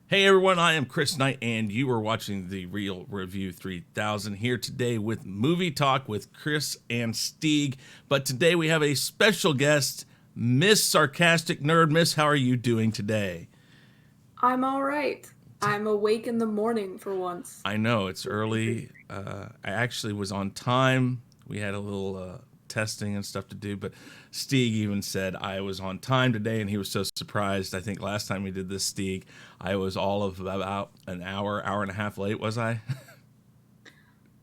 Hey everyone, I am Chris Knight, and you are watching the Real Review 3000 here today with Movie Talk with Chris and Stig. But today we have a special guest, Miss Sarcastic Nerd. Miss, how are you doing today? I'm all right. I'm awake in the morning for once. I know it's early. I actually was on time. We had a little testing and stuff to do, but Stig even said I was on time today, and he was so surprised. I think last time we did this, Stig, I was all of about an hour and a half late, was I?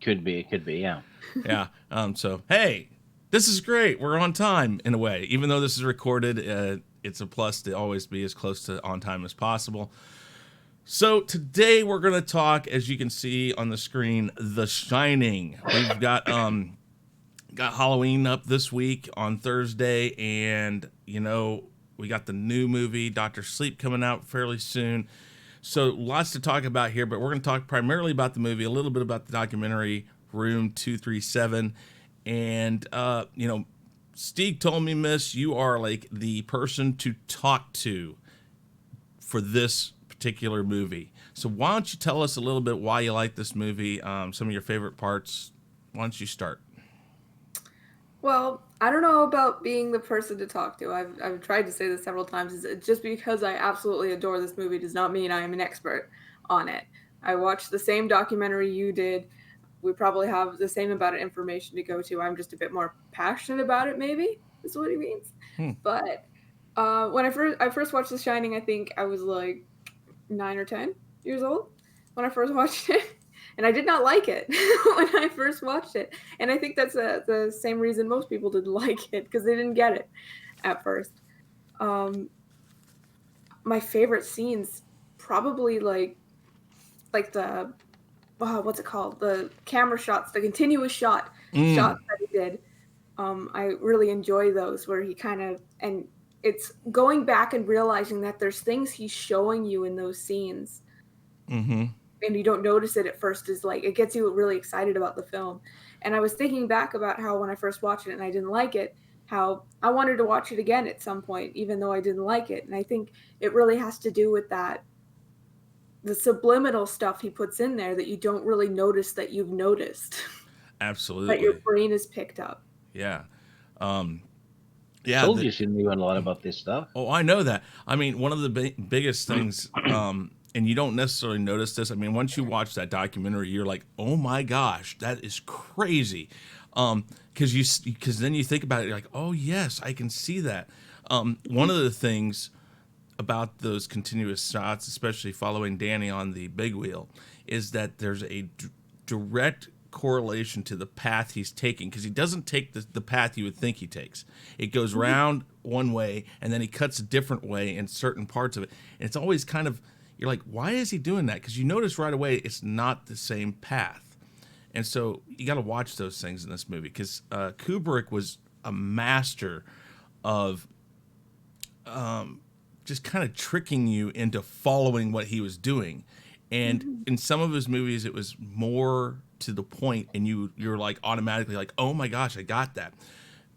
Could be, yeah. Yeah. So hey, this is great. We're on time in a way, even though this is recorded. It's a plus to always be as close to on time as possible. So today we're gonna talk, as you can see on the screen, The Shining. We've got Halloween up this week on Thursday, and we got the new movie Doctor Sleep coming out fairly soon. So lots to talk about here, but we're going to talk primarily about the movie, a little bit about the documentary Room 237, and Steve told me, Miss, you are like the person to talk to for this particular movie. So why don't you tell us a little bit why you like this movie, some of your favorite parts? Why don't you start? Well, I don't know about being the person to talk to. I've tried to say this several times. Just because I absolutely adore this movie does not mean I am an expert on it. I watched the same documentary you did. We probably have the same amount of information to go to. I'm just a bit more passionate about it, maybe, is what he means. Hmm. But when I first watched The Shining, I think I was like 9 or 10 years old when I first watched it, and I did not like it when I first watched it. And I think that's the same reason most people didn't like it because they didn't get it at first. Um, my favorite scenes probably like the what's it called, the camera shots, the continuous shots that he did. I really enjoy those where he kind of, and it's going back and realizing that there's things he's showing you in those scenes Mm-hmm. and you don't notice it at first, is like it gets you really excited about the film. And I was thinking back about how when I first watched it and I didn't like it, how I wanted to watch it again at some point even though I didn't like it. And I think it really has to do with that, the subliminal stuff he puts in there that you don't really notice that you've noticed, that your Absolutely. brain has picked up. Yeah. Um, yeah. Told you she knew a lot about this stuff. Oh, I know that. I mean, one of the biggest things, and you don't necessarily notice this. I mean, once you watch that documentary, you're like, "Oh my gosh, that is crazy," because then you think about it, you're like, "Oh yes, I can see that." One of the things about those continuous shots, especially following Danny on the big wheel, is that there's a direct correlation to the path he's taking because he doesn't take the path you would think he takes. It goes round one way and then he cuts a different way in certain parts of it. And it's always kind of, you're like, why is he doing that? Because you notice right away it's not the same path. And so you got to watch those things in this movie because Kubrick was a master of just kind of tricking you into following what he was doing. And Mhm. in some of his movies, it was more to the point, and you're like automatically like, oh my gosh, I got that.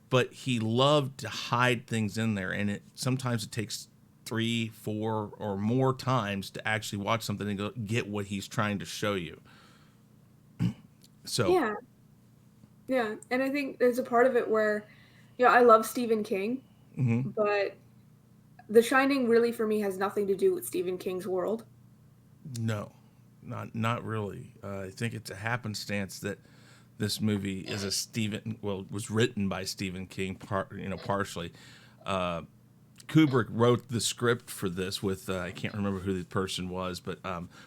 But he loved to hide things in there, and sometimes it takes 3, 4, or more times to actually watch something and go get what he's trying to show you. So, Yeah, yeah, and I think there's a part of it where, I love Stephen King, mhm. but The Shining really for me has nothing to do with Stephen King's world. No, not really. I think it's a happenstance that this movie is a was written by Stephen King, partially. Uh, Kubrick wrote the script for this with I can't remember who the person was, but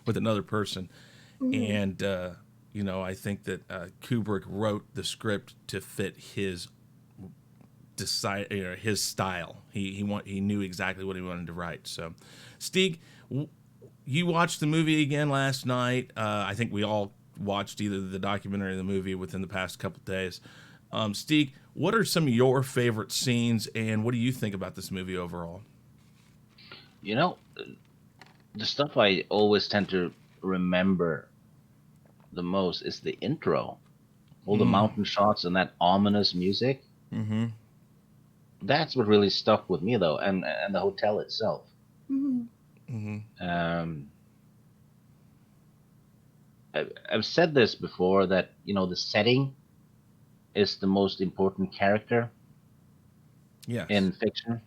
with another person, Mhm. and I think that Kubrick wrote the script to fit his style. He knew exactly what he wanted to write. So, Steve, you watched the movie again last night. I think we all watched either the documentary or the movie within the past couple days. Steve, what are some of your favorite scenes, and what do you think about this movie overall? You know, the stuff I always tend to remember the most is the intro. All the Mm, mountain shots and that ominous music. mm-hmm. That's what really stuck with me though, and the hotel itself. Mhm. Mm-hmm. Um, I've said this before that the setting is the most important character Yes. in fiction,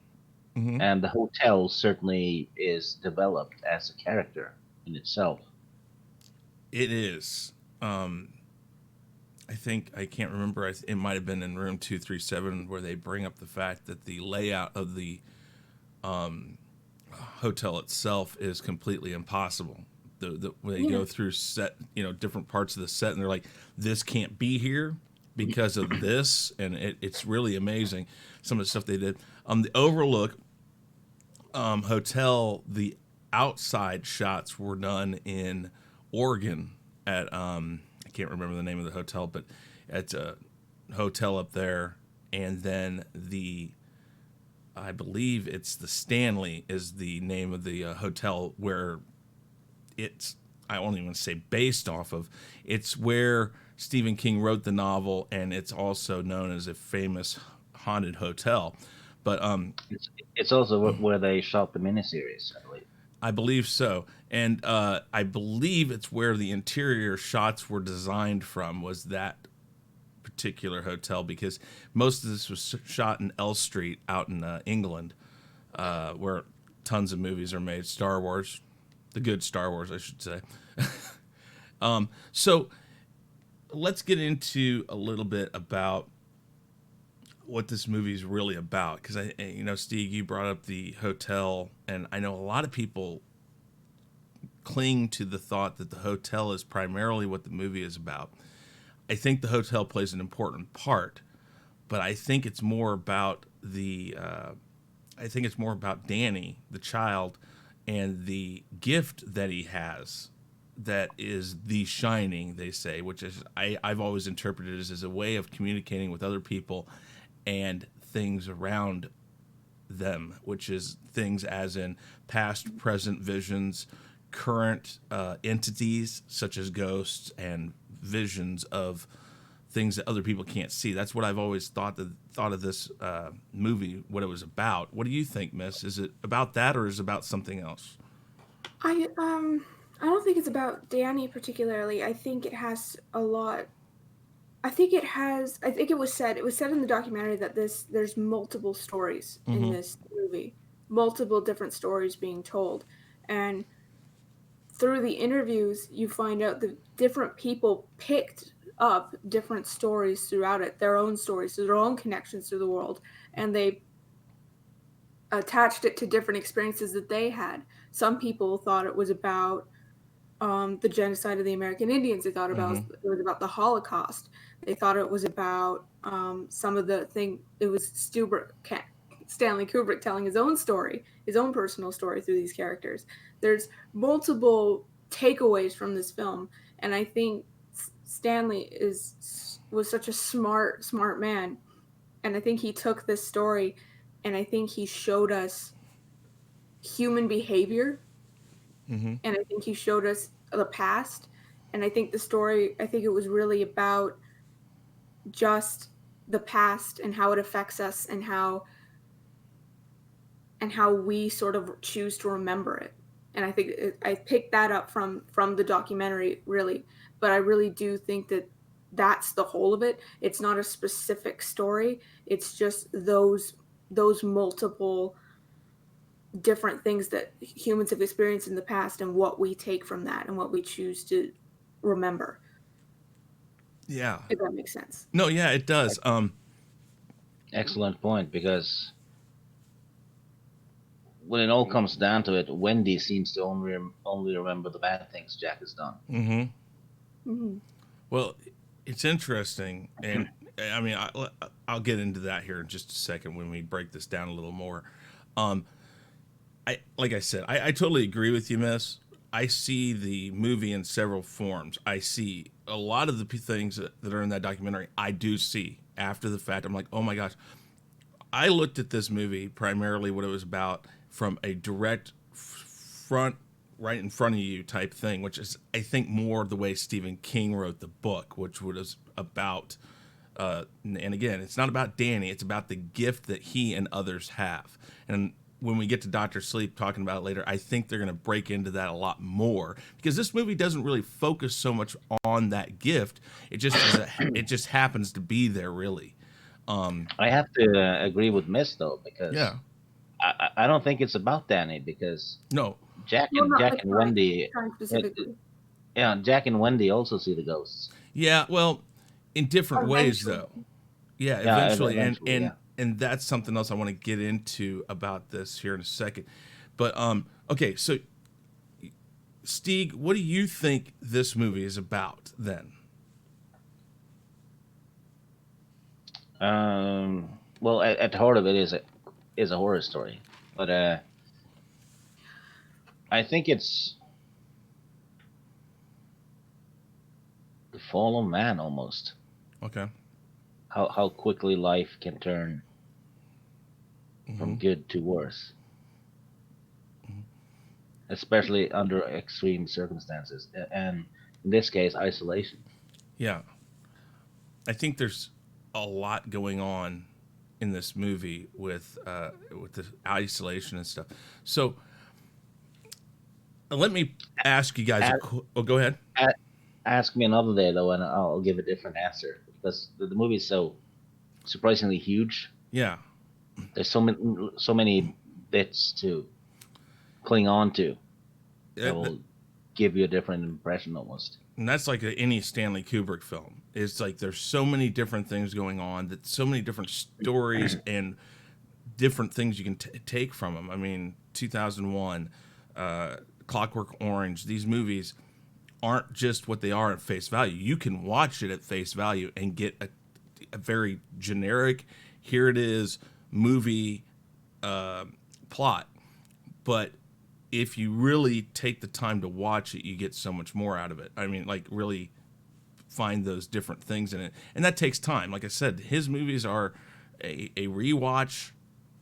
Hmm. and the hotel certainly is developed as a character in itself. It is. Um, I think I can't remember. It might have been in room 237 where they bring up the fact that the layout of the hotel itself is completely impossible. When they Yeah. go through set, different parts of the set, and they're like, "This can't be here because of this," and it's really amazing some of the stuff they did. The Overlook hotel, the outside shots were done in Oregon at I can't remember the name of the hotel, but it's a hotel up there, and then the I believe it's the Stanley is the name of the hotel where it's I won't even say based off of. It's where Stephen King wrote the novel, and it's also known as a famous haunted hotel. But It's also where they shot the miniseries, I believe. I believe so, and I believe it's where the interior shots were designed from. Was that particular hotel because most of this was shot in L Street out in England, where tons of movies are made. Star Wars, the good Star Wars, I should say. So let's get into a little bit about what this movie is really about. Because Steve, you brought up the hotel, and I know a lot of people cling to the thought that the hotel is primarily what the movie is about. I think the hotel plays an important part, but I think it's more about Danny, the child, and the gift that he has. That is the shining, they say, which is I've always interpreted as a way of communicating with other people and things around them, which is things as in past, present visions, current entities such as ghosts and visions of things that other people can't see. That's what I've always thought of this movie, what it was about. What do you think, Miss? Is it about that or is it about something else? I don't think it's about Danny particularly. I think it has a lot. I think it was said in the documentary that there's multiple stories in Mm-hmm. this movie, multiple different stories being told, and through the interviews you find out that different people picked up different stories throughout it, their own stories, their own connections to the world, and they attached it to different experiences that they had. Some people thought it was about the genocide of the American Indians. They thought Mm-hmm. it was about the Holocaust. They thought it was about some of the thing. It was Stanley Kubrick telling his own story, his own personal story through these characters. There's multiple takeaways from this film, and I think Stanley was such a smart man, and I think he took this story, and I think he showed us human behavior, Mm-hmm. and I think he showed us the past. And I think the story, I think it was really about just the past and how it affects us, and how we sort of choose to remember it. And I think I picked that up from the documentary, really. But I really do think that that's the whole of it. It's not a specific story. It's just those multiple different things that humans have experienced in the past, and what we take from that and what we choose to remember, Yeah. if that makes sense. No, yeah, it does. Excellent point, because when it all comes down to it, Wendy seems to only remember the bad things Jack has done. Mm-hmm. Mm-hmm. Well, it's interesting, and I mean, I'll get into that here in just a second when we break this down a little more. Um, like I said, I totally agree with you, Miss. I see the movie in several forms. I see a lot of the things that are in that documentary. I do see after the fact. I'm like, oh my gosh. I looked at this movie primarily what it was about from a direct front, right in front of you type thing, which is I think more the way Stephen King wrote the book, which was about. And again, it's not about Danny. It's about the gift that he and others have, and when we get to Doctor Sleep, talking about it later, I think they're going to break into that a lot more, because this movie doesn't really focus so much on that gift. It just happens to be there, really. I have to agree with Miss though, because Yeah. I don't think it's about Danny, because No. Well, not Jack the and time, Wendy, time it, specifically. yeah, Jack and Wendy also see the ghosts. Yeah. Well, in different ways, Eventually. though. Yeah. Yeah, Eventually, and eventually, and yeah. and that's something else I want to get into about this here in a second. But okay. So, Stig, what do you think this movie is about then? Well, at the heart of it is a horror story, but I think it's the fall of man almost. Okay. How quickly life can turn Mm-hmm. from good to worse, especially under extreme circumstances, and in this case, isolation. Yeah. I think there's a lot going on in this movie with the isolation and stuff. So let me ask you guys. Oh, go ahead. A- Ask me another day though, and I'll give a different answer, because the movie is so surprisingly huge. Yeah. There's so many bits to cling on to that It- will give you a different impression almost. and that's like any Stanley Kubrick film. It's like there's so many different things going on, that so many different stories and different things you can take from them. I mean, 2001, Clockwork Orange. These movies aren't just what they are at face value. You can watch it at face value and get a very generic, here it is, movie plot. But if you really take the time to watch it, you get so much more out of it. I mean, like, really find those different things in it. And that takes time. Like I said, his movies are a rewatch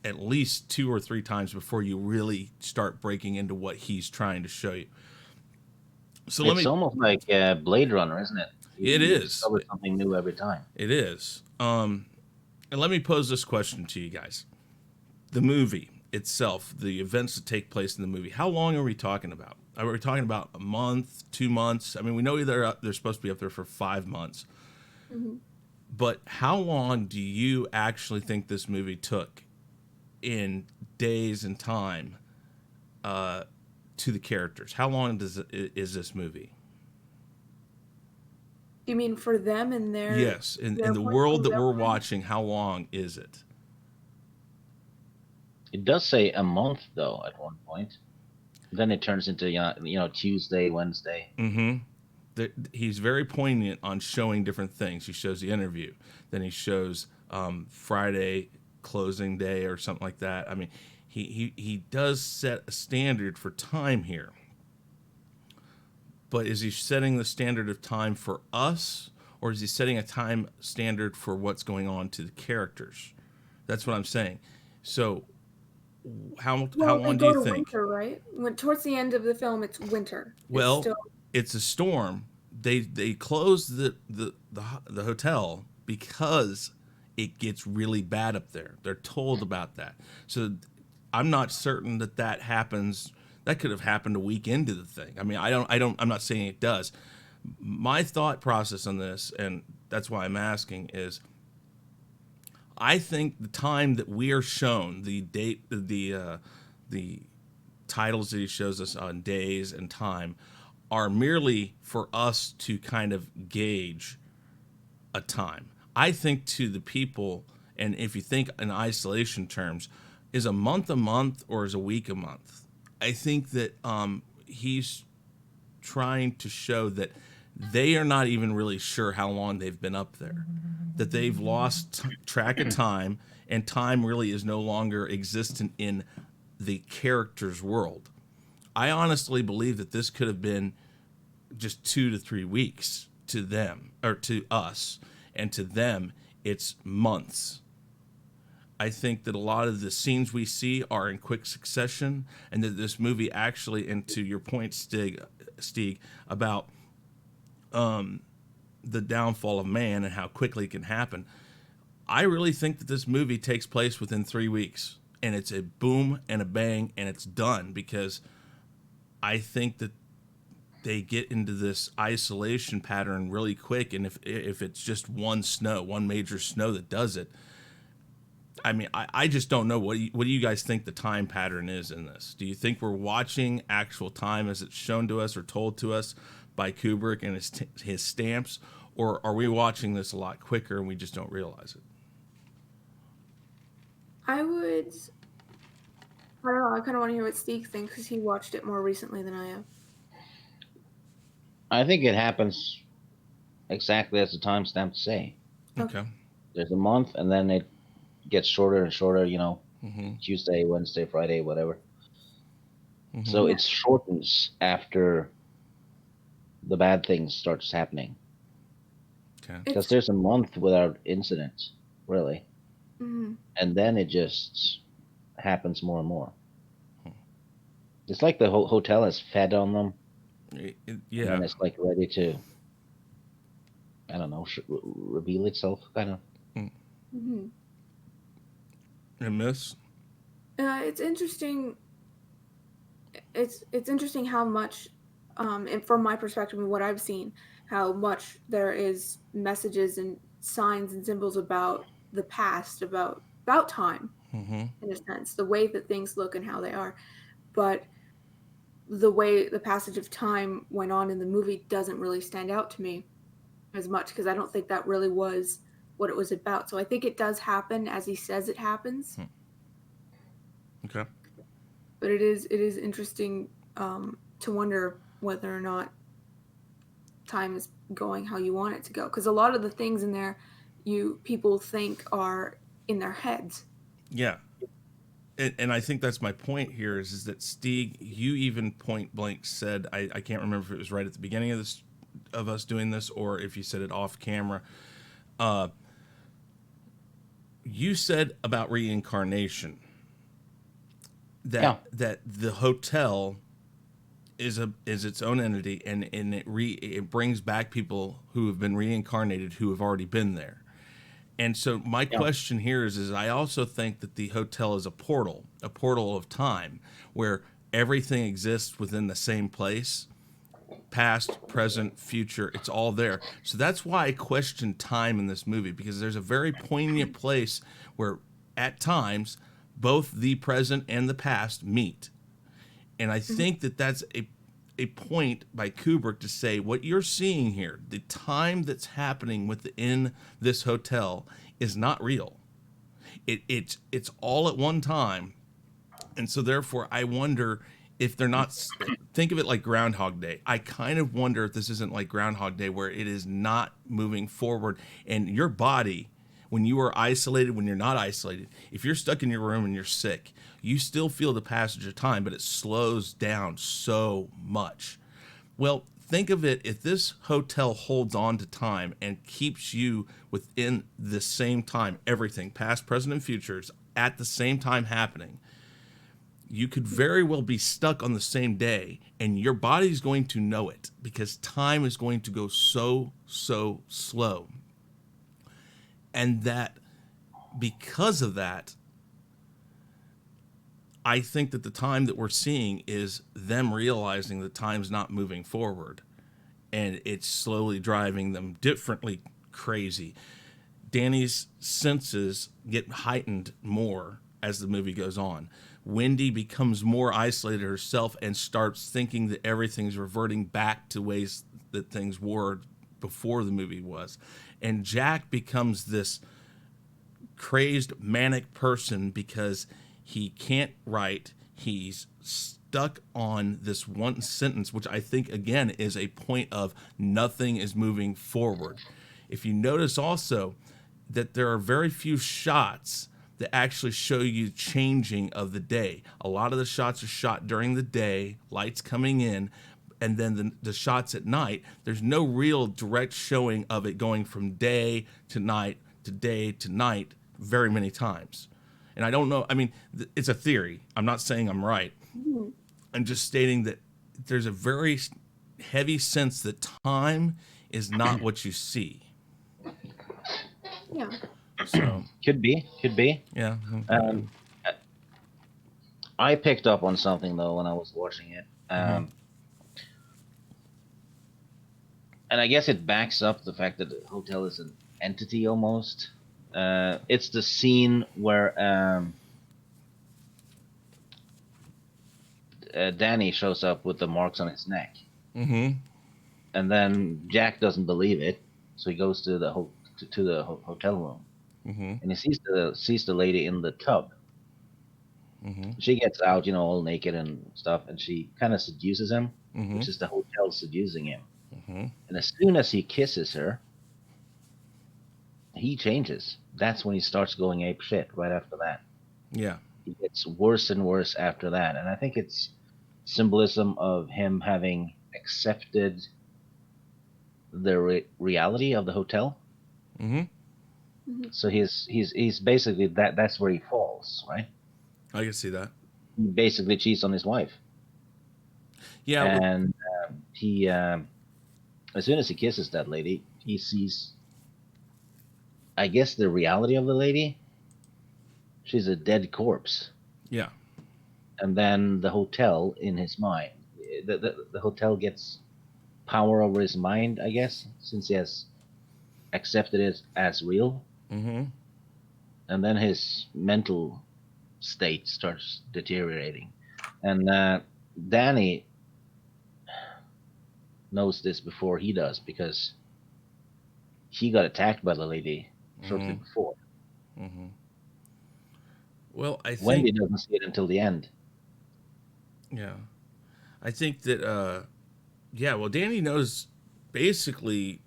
at least 2 or 3 times before you really start breaking into what he's trying to show you. So It's almost like Blade Runner, isn't it? It You is. discover something new every time. It is. And let me pose this question to you guys. The movie itself, the events that take place in the movie, how long are we talking about? Are we talking about a month, 2 months? I mean, we know they're supposed to be up there for 5 months. Mm-hmm. But how long do you actually think this movie took in days and time to the characters? How long is this movie? You mean for them and their Yes, in their the point world of that their we're point? watching, how long is it? It does say a month though at one point. Then it turns into Tuesday, Wednesday. Mm-hmm. He's very poignant on showing different things. He shows the interview, then he shows Friday closing day or something like that. I mean, he does set a standard for time here. But is he setting the standard of time for us, or is he setting a time standard for what's going on to the characters? That's what I'm saying. So how Well, they long do go you to think? winter, right? When towards the end of the film, it's winter. It's Well, still it's a storm. They close the hotel because it gets really bad up there. They're told about that. So I'm not certain that happens. That could have happened a week into the thing. I mean, I'm not saying it does. My thought process on this, and that's why I'm asking, is I think the time that we are shown, the date, the titles that he shows us on days and time, are merely for us to kind of gauge a time. I think to the people, and if you think in isolation terms, is a month or is a week a month? I think that he's trying to show that they are not even really sure how long they've been up there, that they've lost track of time, and time really is no longer existent in the character's world. I honestly believe that this could have been just 2 to 3 weeks to them, or to us, and to them it's months. I think that a lot of the scenes we see are in quick succession, and that this movie actually, and to your point, Stig, about the downfall of man and how quickly it can happen, I really think that this movie takes place within 3 weeks. and it's a boom and a bang and it's done, because I think that they get into this isolation pattern really quick, and if it's just one major snow that does it, I mean, I just don't know. What do you guys think the time pattern is in this? Do you think we're watching actual time as it's shown to us or told to us by Kubrick and his stamps, or are we watching this a lot quicker and we just don't realize it? I don't know. I kind of want to hear what Stig thinks because he watched it more recently than I have. I think it happens exactly as the timestamps say. Okay. There's a month, and then it gets shorter and shorter. Mm-hmm. Tuesday, Wednesday, Friday, whatever. Mm-hmm. So it shortens after the bad things starts happening. Okay. Because there's a month without incidents, really. Mm-hmm. And then it just happens more and more. It's like the hotel has fed on them. Yeah. And then it's like ready to, I don't know, reveal itself, kind of. Mm-hmm. And Miss? It's interesting. It's interesting how much, and from my perspective and what I've seen, how much there is messages and signs and symbols about the past, about time, Mm-hmm. in a sense, the way that things look and how they are. But the way the passage of time went on in the movie doesn't really stand out to me as much, because I don't think that really was what it was about. So I think it does happen as he says it happens. Okay. But it is interesting to wonder whether or not time is going how you want it to go, because a lot of the things in there people think are in their heads. Yeah. And I think that's my point here is that Stig, you even point blank said, I can't remember if it was right at the beginning of us doing this or if you said it off camera. You said about reincarnation that the hotel is its own entity, and it brings back people who have been reincarnated who have already been there. And so my question here is I also think that the hotel is a portal of time, where everything exists within the same place, past, present, future, it's all there. So that's why I question time in this movie, because there's a very poignant place where at times both the present and the past meet. And I think that that's a point by Kubrick to say what you're seeing here, the time that's happening within this hotel is not real. It's all at one time. And so therefore I wonder if they're not, think of it like Groundhog Day. I kind of wonder if this isn't like Groundhog Day, where it is not moving forward, and your body, when you are isolated, when you're not isolated, if you're stuck in your room and you're sick, you still feel the passage of time, but it slows down so much. Well, think of it, if this hotel holds on to time and keeps you within the same time, everything, past, present, and futures, at the same time happening, you could very well be stuck on the same day, and your body's going to know it, because time is going to go so slow. And that, because of that, I think that the time that we're seeing is them realizing that time's not moving forward, and it's slowly driving them differently crazy. Danny's senses get heightened more as the movie goes on. Wendy becomes more isolated herself and starts thinking that everything's reverting back to ways that things were before the movie was. And Jack becomes this crazed, manic person because he can't write. He's stuck on this one sentence, which I think, again, is a point of nothing is moving forward. If you notice also that there are very few shots that actually show you changing of the day. A lot of the shots are shot during the day, lights coming in, and then the shots at night, there's no real direct showing of it going from day to night to day to night very many times. And I don't know, I mean, it's a theory. I'm not saying I'm right. Mm-hmm. I'm just stating that there's a very heavy sense that time is not what you see. Yeah. So Could be. yeah. Um, I picked up on something though when I was watching it, Mm-hmm. and I guess it backs up the fact that the hotel is an entity almost. It's the scene where Danny shows up with the marks on his neck, Mm-hmm. and then Jack doesn't believe it, so he goes to the hotel room, Mm-hmm. and he sees the lady in the tub. Mm-hmm. She gets out, all naked and stuff, and she kind of seduces him, Mm-hmm. which is the hotel seducing him. Mm-hmm. And as soon as he kisses her, he changes. That's when he starts going ape shit. Right after that, Yeah. he gets worse and worse after that, and I think it's symbolism of him having accepted the reality of the hotel. Mm-hmm. Mhm. So he's basically that's where he falls, right? I can see that. He basically cheats on his wife, Yeah. and he as soon as he kisses that lady, he sees, I guess, the reality of the lady. She's a dead corpse, Yeah. and then the hotel in his mind, the hotel gets power over his mind, I guess, since he has accepted it as real, Mm-hmm. and then his mental state starts deteriorating. And Danny knows this before he does because he got attacked by the lady shortly Mm-hmm. before. Mm-hmm. Well, I think, Wendy doesn't see it until the end. yeah, I think that, yeah, well, Danny knows basically,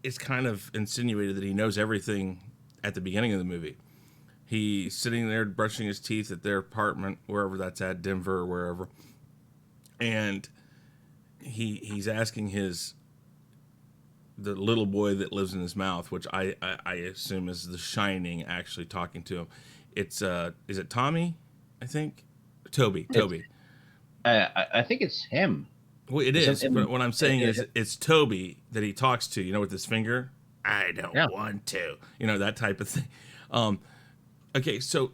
it's kind of insinuated that he knows everything at the beginning of the movie. He's sitting there brushing his teeth at their apartment, wherever that's at, Denver or wherever, and he's asking the little boy that lives in his mouth, which I assume is the Shining actually talking to him. It's is it Tommy? I think Toby. It's Toby. I think it's him. Well, it It's is, but what I'm saying it- is it's Toby that he talks to. You know, with his finger. I don't yeah. want to. You know, that type of thing. Um, okay, so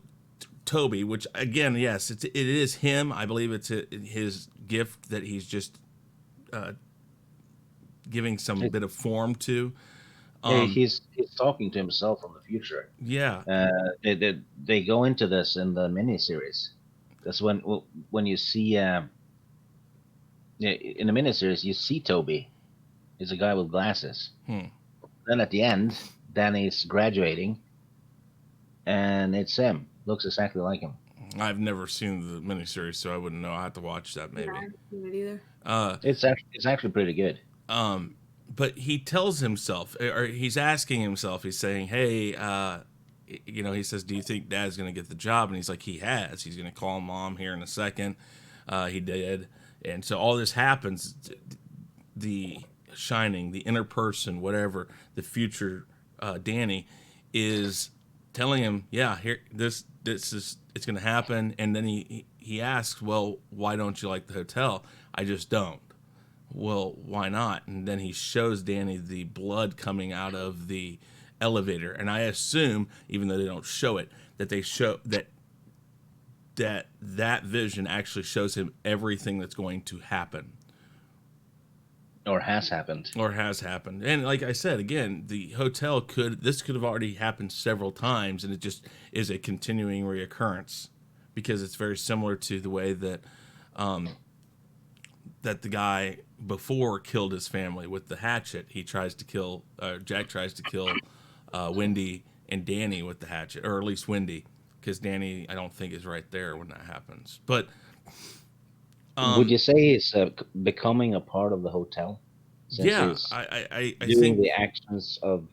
Toby, which again, yes, it is him. I believe it's his gift that he's just uh, giving some bit of form to. Yeah, Um, he's talking to himself from the future. yeah. Uh, they go into this in the miniseries. That's when you see in the miniseries you see Toby. He's a guy with glasses. Hmm. Then at the end, Danny's graduating, and it's him. Looks exactly like him. I've never seen the miniseries, so I wouldn't know. I have to watch that Yeah, I maybe. haven't seen it either. Uh, It's actually pretty good. but he tells himself, or he's asking himself, he's saying, "Hey, you know," he says, "Do you think Dad's going to get the job?" And he's like, "He has. He's going to call Mom here in a second. He did." And so all this happens. The Shining, the inner person, whatever, the future Danny is telling him, "Yeah, here, this is it's going to happen." And then he asks, "Well, why don't you like the hotel?" "I just don't." "Well, why not?" And then he shows Danny the blood coming out of the elevator, and I assume, even though they don't show it, that they show that vision actually shows him everything that's going to happen Or has happened. or has happened. And like I said, again, the hotel could have already happened several times, and it just is a continuing reoccurrence because it's very similar to the way that that the guy before killed his family with the hatchet. He tries to kill Jack tries to kill Wendy and Danny with the hatchet, or at least Wendy, because Danny I don't think is right there when that happens. But Would you say he's becoming a part of the hotel since yeah, he's I doing think the actions of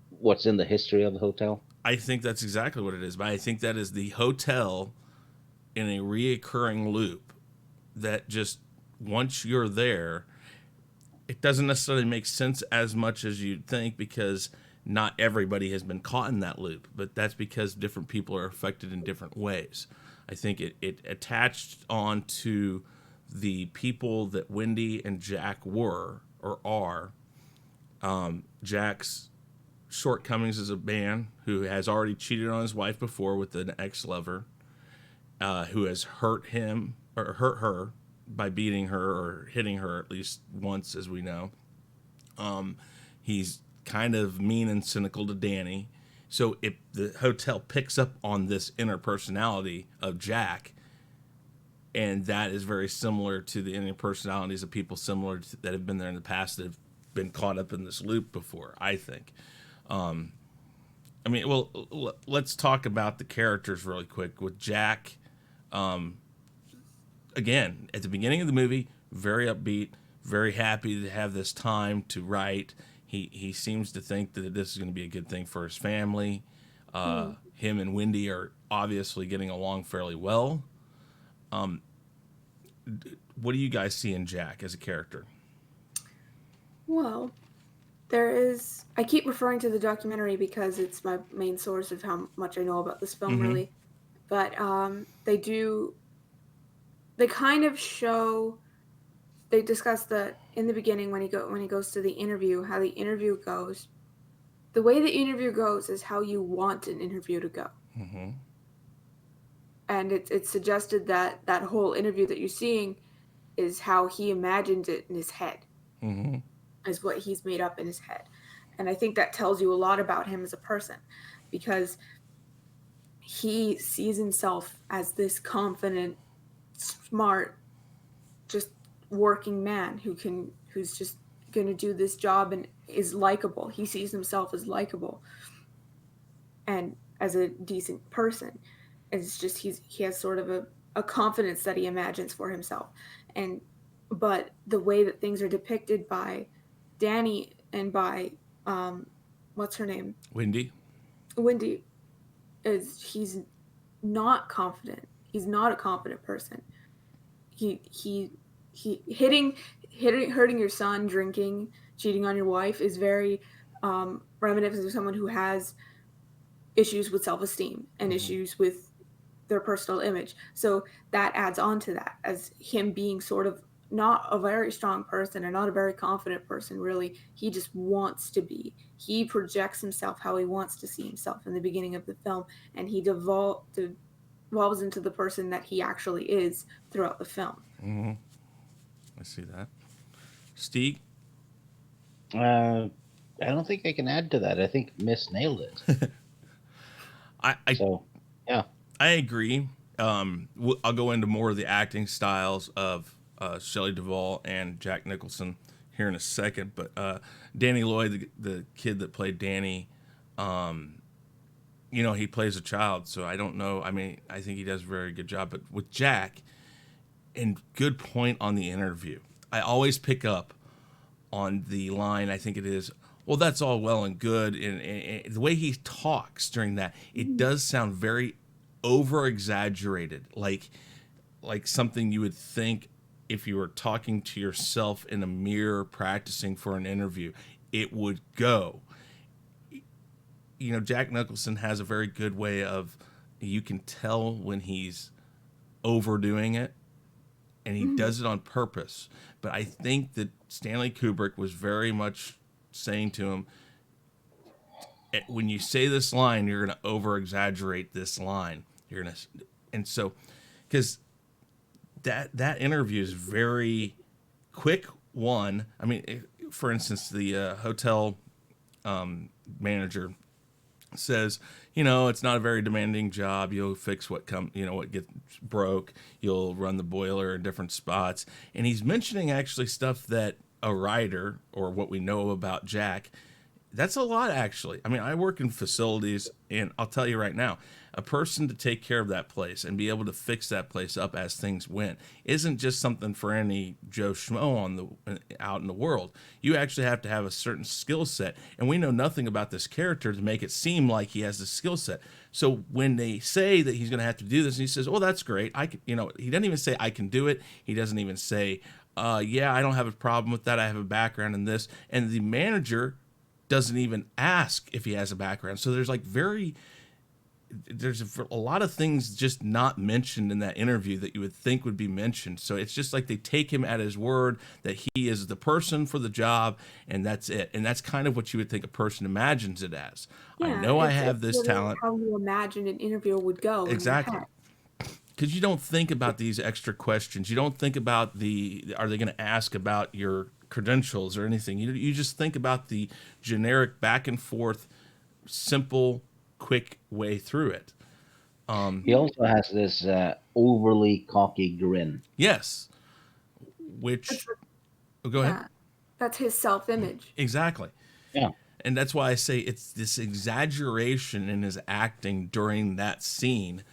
what's in the history of the hotel? I think that's exactly what it is. But I think that is the hotel in a reoccurring loop that just once you're there, it doesn't necessarily make sense as much as you'd think because not everybody has been caught in that loop, but that's because different people are affected in different ways. I think it attached on to the people that Wendy and Jack were or are. Jack's shortcomings as a man who has already cheated on his wife before with an ex-lover, who has hurt him or hurt her by beating her or hitting her at least once, as we know. He's kind of mean and cynical to Danny. So if the hotel picks up on this inner personality of Jack, and that is very similar to the inner personalities of people similar to, that have been there in the past that have been caught up in this loop before, I think. I mean, well, let's talk about the characters really quick. With Jack, again, at the beginning of the movie, very upbeat, very happy to have this time to write. He seems to think that this is going to be a good thing for his family. Him and Wendy are obviously getting along fairly well. What do you guys see in Jack as a character? Well, there is. I keep referring to the documentary because it's my main source of how much I know about this film, really. But they kind of show. They discuss that in the beginning when he goes to the interview, how the interview goes. The way the interview goes is how you want an interview to go. And it's suggested that that whole interview that you're seeing is how he imagined it in his head. Is what he's made up in his head. And I think that tells you a lot about him as a person, because he sees himself as this confident, smart, just working man who's just going to do this job and is likable. He sees himself as likable and as a decent person. It's just he has sort of a confidence that he imagines for himself. But the way that things are depicted by Danny and by what's her name? Wendy is he's not confident. He's not a confident person. He hurting your son, drinking, cheating on your wife is very reminiscent of someone who has issues with self-esteem and issues with their personal image. So that adds on to that as him being sort of not a very strong person and not a very confident person, really. He just wants to be. He projects himself how he wants to see himself in the beginning of the film, and he devolves into the person that he actually is throughout the film. I see that. Stig? I don't think I can add to that. I think Miss nailed it. Yeah. I agree. I'll go into more of the acting styles of Shelley Duvall and Jack Nicholson here in a second. But Danny Lloyd, the kid that played Danny, he plays a child, so I don't know. I mean, I think he does a very good job. But with Jack, and good point on the interview, I always pick up on the line, I think it is, well, that's all well and good. And the way he talks during that, it does sound very over-exaggerated, like something you would think if you were talking to yourself in a mirror practicing for an interview, it would go. Jack Nicholson has a very good way of, you can tell when he's overdoing it, and he does it on purpose. But I think that Stanley Kubrick was very much saying to him, when you say this line, you're going to over-exaggerate this line. And so, because that interview is very quick. One, I mean, for instance, the hotel manager says, it's not a very demanding job. You'll fix what gets broke. You'll run the boiler in different spots. And he's mentioning actually stuff that a writer, or what we know about Jack, that's a lot, actually. I mean, I work in facilities, and I'll tell you right now, a person to take care of that place and be able to fix that place up as things went isn't just something for any Joe Schmo out in the world. You actually have to have a certain skill set, and we know nothing about this character to make it seem like he has the skill set. So when they say that he's going to have to do this, and he says, "Oh, that's great. I can," he doesn't even say, "I can do it." He doesn't even say, "Yeah, I don't have a problem with that. I have a background in this." And the manager doesn't even ask if he has a background. So there's a lot of things just not mentioned in that interview that you would think would be mentioned. So it's just like they take him at his word that he is the person for the job, and that's it. And that's kind of what you would think a person imagines it as. Yeah, I know I have this talent. How you imagine an interview would go. Exactly. because you don't think about these extra questions. You don't think about are they going to ask about your credentials or anything. You just think about the generic back and forth, simple, quick way through it. He also has this overly cocky grin. Yes, which go ahead. Yeah, that's his self-image. Exactly. Yeah. And that's why I say it's this exaggeration in his acting during that scene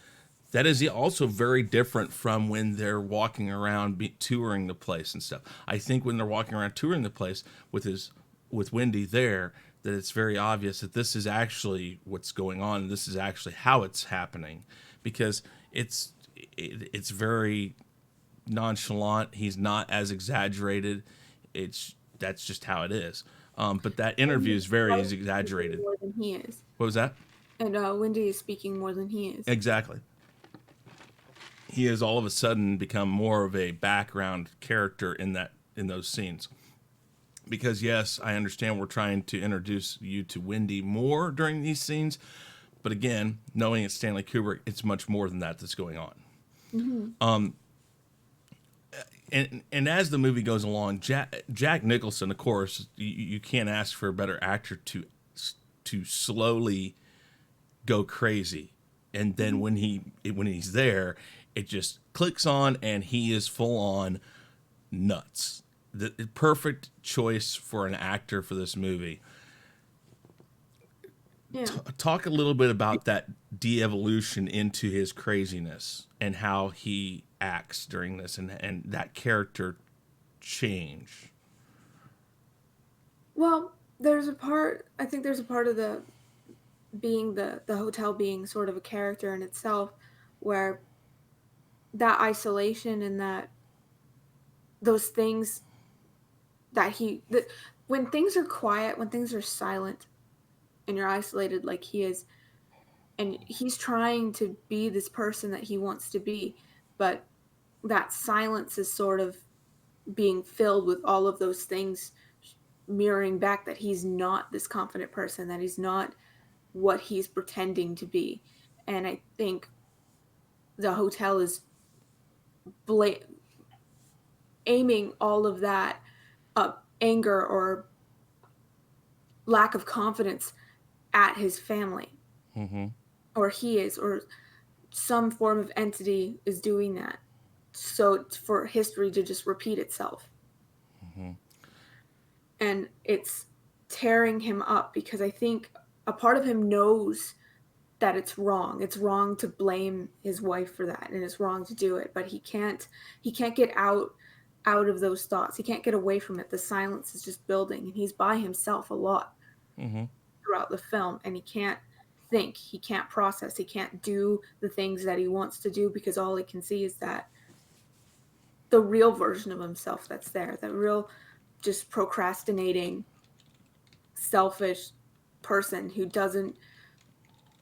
that is also very different from when they're walking around touring the place and stuff. I think when they're walking around touring the place with Wendy there, that it's very obvious that this is actually what's going on. This is actually how it's happening, because it's very nonchalant. He's not as exaggerated. That's just how it is. But that interview is very exaggerated. More than he is. What was that? And Wendy is speaking more than he is. Exactly. He has all of a sudden become more of a background character in those scenes. Because yes, I understand we're trying to introduce you to Wendy more during these scenes, but again, knowing it's Stanley Kubrick, it's much more than that's going on. Mm-hmm. And as the movie goes along, Jack Nicholson, of course, you can't ask for a better actor to slowly go crazy, and then when he's there, it just clicks on, and he is full on nuts. The perfect choice for an actor for this movie. Yeah. Talk a little bit about that de-evolution into his craziness and how he acts during this, and that character change. Well, I think there's a part of the hotel being sort of a character in itself, where that isolation and those things when things are quiet, when things are silent, and you're isolated like he is, and he's trying to be this person that he wants to be, but that silence is sort of being filled with all of those things mirroring back that he's not this confident person, that he's not what he's pretending to be. And I think the hotel is aiming all of that anger or lack of confidence at his family. Mm-hmm. Or some form of entity is doing that, so for history to just repeat itself. Mm-hmm. And it's tearing him up, because I think a part of him knows that it's wrong to blame his wife for that, and it's wrong to do it, but he can't get out of those thoughts. He can't get away from it. The silence is just building, and he's by himself a lot Mm-hmm. throughout the film, and he can't think, he can't process, he can't do the things that he wants to do, because all he can see is that the real version of himself that's there, that real just procrastinating, selfish person who doesn't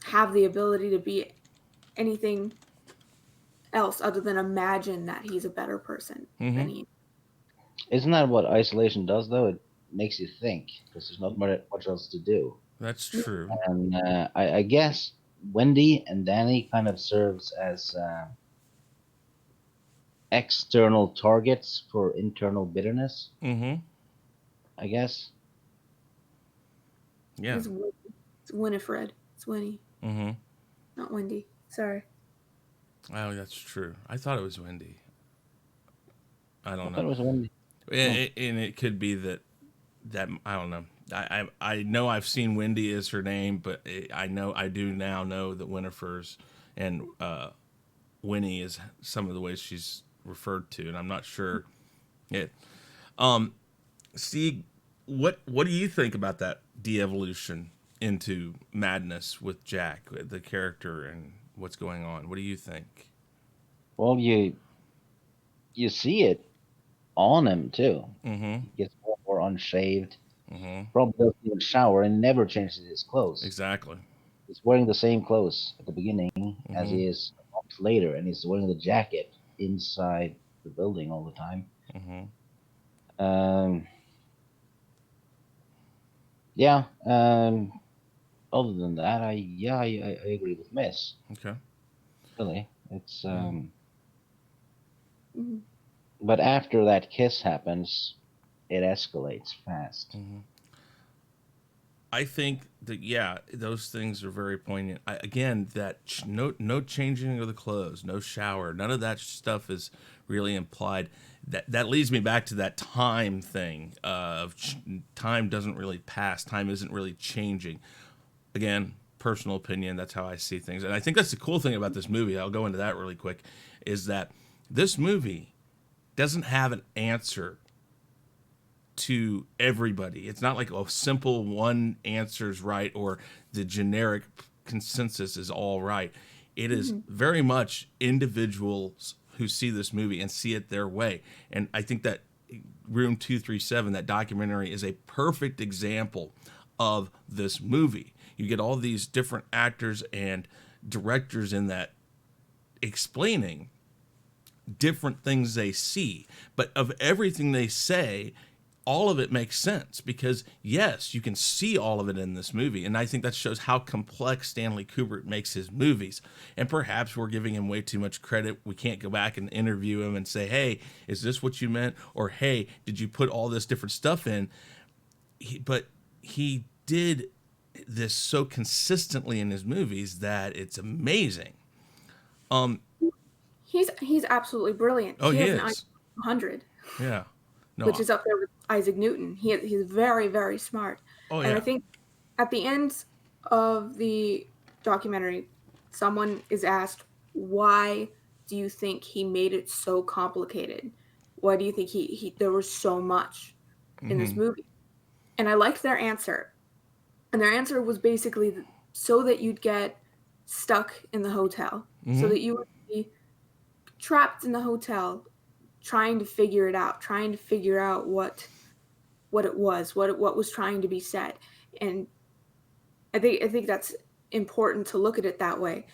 have the ability to be anything else other than imagine that he's a better person than he. Isn't that what isolation does, though? It makes you think, because there's not much else to do. That's true. And I guess Wendy and Danny kind of serves as external targets for internal bitterness. Mm-hmm. I guess. Yeah. It's Winifred. It's Winnie. Mm-hmm. Not Wendy. Sorry. Oh, that's true. I thought it was Wendy. I don't I know. thought it was Wendy. And it could be that I don't know. I know I've seen Wendy as her name, but I do now know that Winifred's and Winnie is some of the ways she's referred to, and I'm not sure. It. Stig, what do you think about that de-evolution into madness with Jack, the character, and what's going on? What do you think? Well, you see it on him too. Mm-hmm. He gets more and more unshaved. Mm-hmm. Probably doesn't even shower and never changes his clothes. Exactly. He's wearing the same clothes at the beginning as he is months later, and he's wearing the jacket inside the building all the time. Mm-hmm. Yeah. Other than that, I agree with Miss. Okay. Really. It's Mhm. but after that kiss happens, it escalates fast. I think that yeah, those things are very poignant. Again, that no changing of the clothes, no shower, none of that stuff is really implied. That leads me back to that time thing of time doesn't really pass, time isn't really changing. Again, personal opinion. That's how I see things, and I think that's the cool thing about this movie. I'll go into that really quick. Is that this movie doesn't have an answer to everybody. It's not like a simple one answer's right or the generic consensus is all right. It is very much individuals who see this movie and see it their way. And I think that Room 237, that documentary, is a perfect example of this movie. You get all these different actors and directors in that explaining different things they see, but of everything they say, all of it makes sense because yes, you can see all of it in this movie, and I think that shows how complex Stanley Kubrick makes his movies. And perhaps we're giving him way too much credit. We can't go back and interview him and say, hey, is this what you meant, or hey, did you put all this different stuff in? But he did this so consistently in his movies that it's amazing. He's absolutely brilliant. Oh, He he has an is. IQ 100, Yeah. No. which is up there with Isaac Newton. He's very, very smart. Oh, And I yeah. think at the end of the documentary, someone is asked, why do you think he made it so complicated? Why do you think there was so much in this movie? And I liked their answer. And their answer was basically so that you'd get stuck in the hotel, so that you would be trapped in the hotel trying to figure it out, trying to figure out what it was, what was trying to be said. And I think that's important to look at it that way.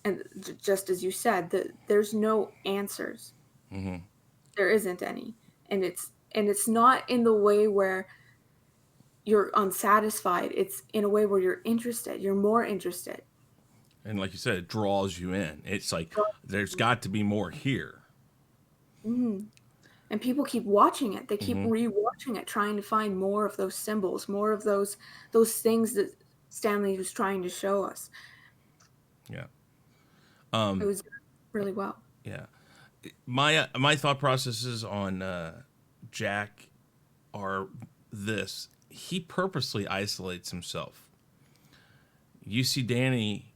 And just as you said, that there's no answers. There isn't any. And it's not in the way where you're unsatisfied. It's in a way where you're interested. You're more interested. And like you said, it draws you in. It's like there's got to be more here. Mhm. And people keep watching it. They keep rewatching it, trying to find more of those symbols, more of those things that Stanley was trying to show us. Yeah. It was really well. Yeah. My thought processes on Jack are this. He purposely isolates himself. You see Danny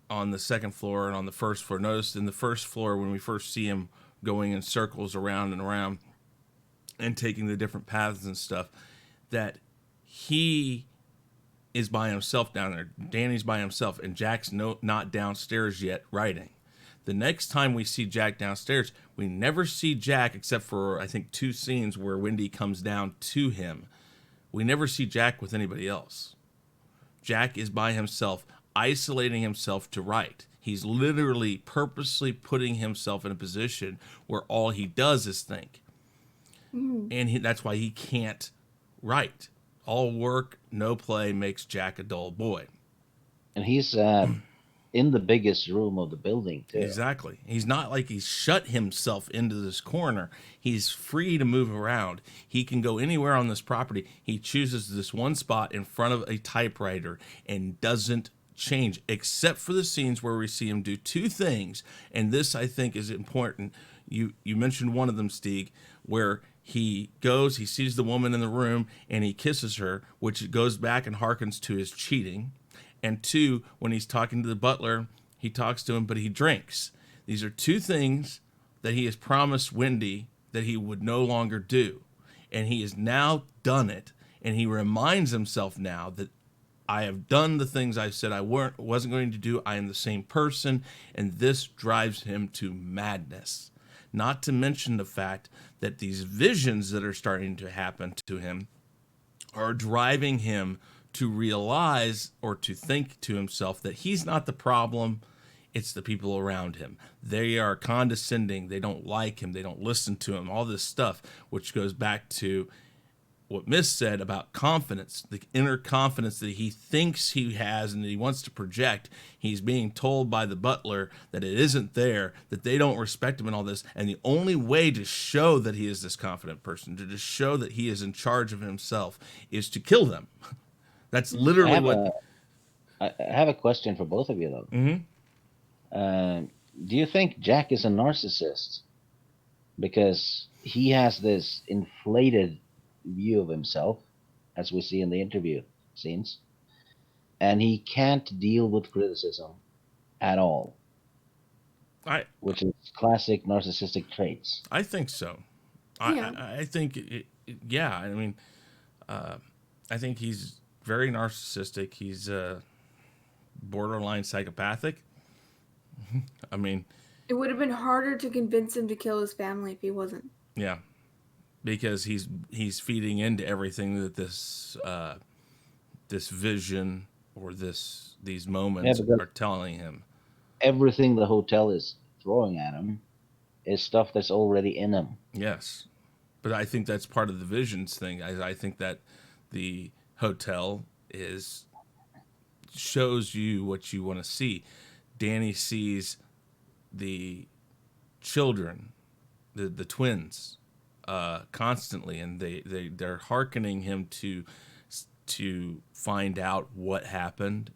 on the second floor and on the first floor. Notice in the first floor when we first see him going in circles around and around and taking the different paths and stuff, that he is by himself down there. Danny's by himself, and Jack's not downstairs yet writing. The next time we see Jack downstairs, we never see Jack except for, I think, 2 scenes where Wendy comes down to him. We never see Jack with anybody else. Jack is by himself, isolating himself to write. He's literally purposely putting himself in a position where all he does is think. And that's why he can't write. All work, no play makes Jack a dull boy. And he's in the biggest room of the building too. Exactly. He's not like he's shut himself into this corner. He's free to move around. He can go anywhere on this property. He chooses this one spot in front of a typewriter and doesn't change, except for the scenes where we see him do 2 things. And this, I think, is important. You mentioned one of them, Stig, where he goes, he sees the woman in the room, and he kisses her, which goes back and harkens to his cheating. And 2, when he's talking to the butler, he talks to him, but he drinks. These are 2 things that he has promised Wendy that he would no longer do. And he has now done it. And he reminds himself now that I have done the things I said I wasn't going to do. I am the same person. And this drives him to madness. Not to mention the fact that these visions that are starting to happen to him are driving him to realize or to think to himself that he's not the problem, it's the people around him. They are condescending, they don't like him, they don't listen to him, all this stuff, which goes back to what Miss said about confidence, the inner confidence that he thinks he has and that he wants to project. He's being told by the butler that it isn't there, that they don't respect him and all this. And the only way to show that he is this confident person, to just show that he is in charge of himself, is to kill them. That's I literally have what. I have a question for both of you though. Mhm. Do you think Jack is a narcissist? Because he has this inflated view of himself, as we see in the interview scenes, and he can't deal with criticism at all, I which is classic narcissistic traits. I think so. Yeah. I think, yeah. I mean, I think he's very narcissistic. He's borderline psychopathic. I mean, It would have been harder to convince him to kill his family if he wasn't. yeah, because he's feeding into everything that this vision or these Yeah, moments because are telling him. everything the hotel is throwing at him is stuff that's already in him. Yes, but I think that's part of the visions thing. I think that the hotel shows you what you want to see. Danny sees the children, the twins, constantly, and they're hearkening him to find out what happened.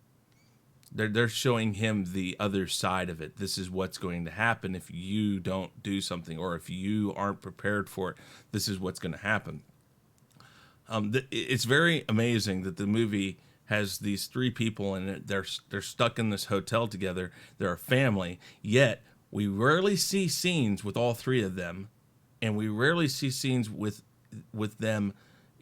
They're showing him the other side of it. This is what's going to happen if you don't do something, or if you aren't prepared for it. This is what's going to happen. It's very amazing that the movie has these three people and they're stuck in this hotel together. They're a family, yet we rarely see scenes with all three of them, and we rarely see scenes with them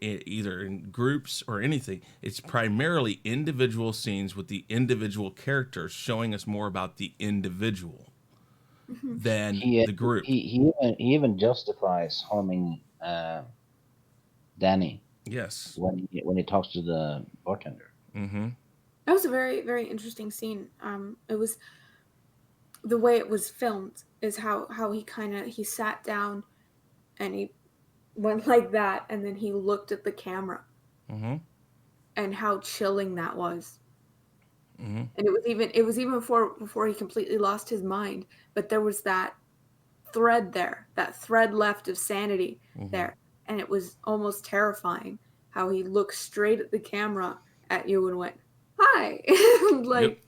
either in groups or anything. It's primarily individual scenes with the individual characters showing us more about the individual than He the group. he even justifies harming Danny Yes. when he talks to the bartender. Mm-hmm. That was a very, very interesting scene. It was the way it was filmed is how he sat down and he went like that, and then he looked at the camera, Mm-hmm. and how chilling that was. Mm-hmm. And it was even before he completely lost his mind, but there was that thread there, that thread left of sanity there, and it was almost terrifying how he looked straight at the camera at you and went, "Hi," like. Yep.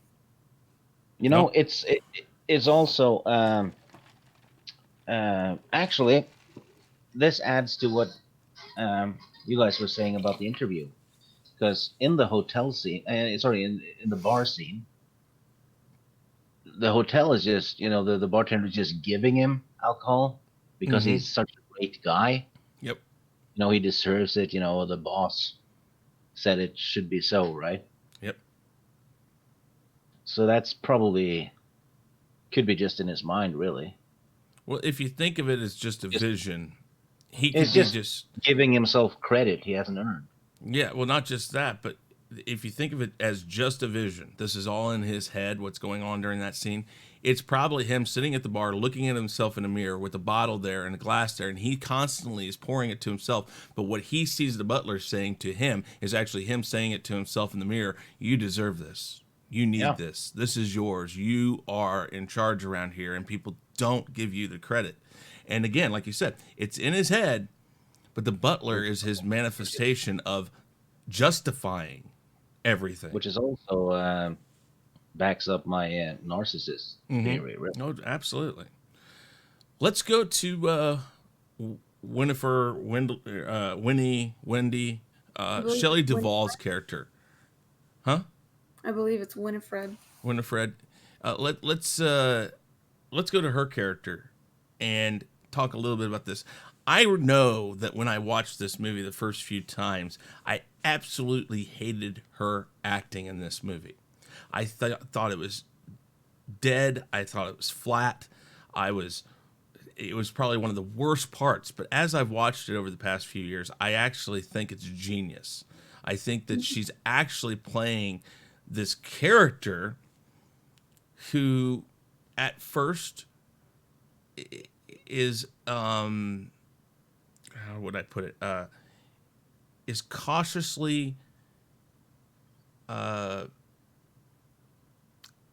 You know, it's also actually this adds to what you guys were saying about the interview, because in the hotel scene, sorry, in the bar scene, the hotel is just the bartender is just giving him alcohol because he's such a great guy. Yep. He deserves it. The boss said it should be so, right? Yep. So that's probably could be just in his mind, really. Well, if you think of it as just a vision, he could It's be just giving himself credit he hasn't earned. Yeah, well, not just that, but if you think of it as just a vision, this is all in his head, what's going on during that scene. It's probably him sitting at the bar, looking at himself in a mirror with a bottle there and a glass there, and he constantly is pouring it to himself. But what he sees the butler saying to him is actually him saying it to himself in the mirror. You deserve this. You need this. This is yours. You are in charge around here, and people don't give you the credit. And again, like you said, it's in his head, but the butler is his manifestation of justifying everything. Which is also backs up my narcissist theory. Right? No, absolutely. Let's go to Wendy, Shelley Duvall's character. Huh? I believe it's Winifred. Winifred. Let's go to her character and talk a little bit about this. I know that when I watched this movie the first few times, I absolutely hated her acting in this movie. I thought it was dead. I thought it was flat. It was probably one of the worst parts. But as I've watched it over the past few years, I actually think it's genius. I think that she's actually playing this character who at first is how would I put it? is cautiously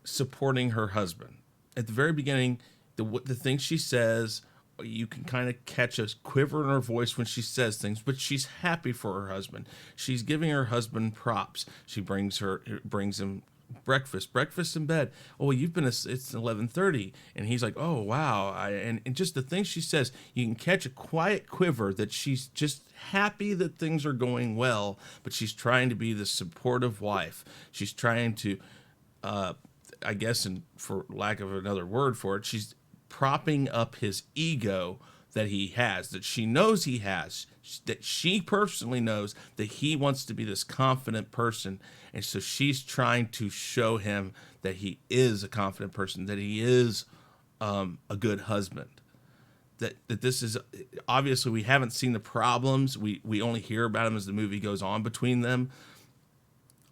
supporting her husband. At the very beginning, the things she says, you can kind of catch a quiver in her voice when she says things, but she's happy for her husband. She's giving her husband props. She brings him breakfast in bed. Oh, you've been it's 11:30, and he's like, oh wow, and just the things she says, you can catch a quiet quiver that she's just happy that things are going well, but she's trying to be the supportive wife. She's trying to, I guess, and for lack of another word for it, she's propping up his ego that he has, that she knows he has, that she personally knows that he wants to be this confident person. And so she's trying to show him that he is a confident person, that he is a good husband. That this is, obviously we haven't seen the problems. We only hear about them as the movie goes on between them.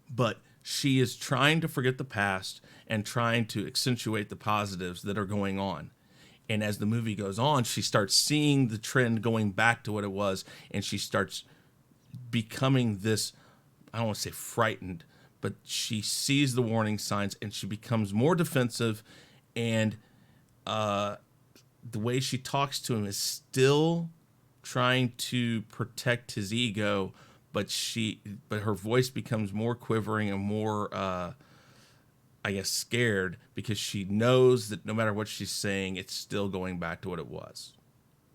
But she is trying to forget the past and trying to accentuate the positives that are going on. And as the movie goes on, she starts seeing the trend going back to what it was, and she starts becoming this, I don't want to say frightened, but she sees the warning signs and she becomes more defensive, and the way she talks to him is still trying to protect his ego, but her voice becomes more quivering and more I guess scared, because she knows that no matter what she's saying, it's still going back to what it was.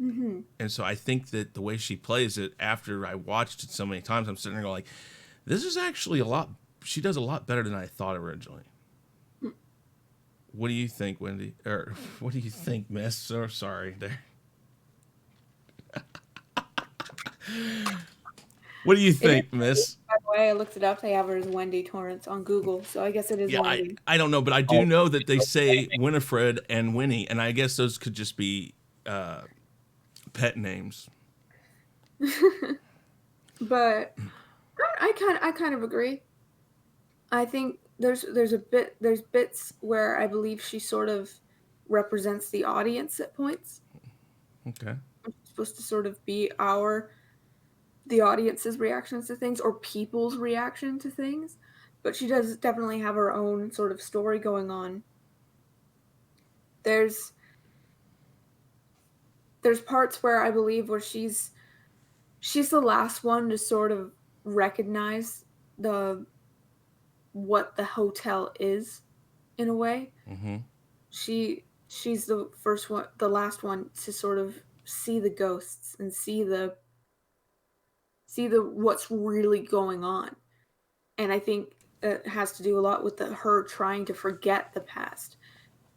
Mm-hmm. And so I think that the way she plays it, after I watched it so many times, I'm sitting there going like, this is actually she does a lot better than I thought originally. What do you think, Wendy? Or what do you think, Miss? Oh, sorry there. What do you think, Miss? By the way, I looked it up. They have her as Wendy Torrance on Google, so I guess it is Yeah, Wendy. I don't know, but I do know that they say Winifred and Winnie, and I guess those could just be pet names. But I kind of agree. I think there's bits where I believe she sort of represents the audience at points. Okay. She's supposed to sort of be the audience's reactions to things, or people's reaction to things, but she does definitely have her own sort of story going on. There's parts where I believe where she's the last one to sort of recognize what the hotel is, in a way. Mm-hmm. She's the last one to sort of see the ghosts and see the what's really going on. And I think it has to do a lot with her trying to forget the past,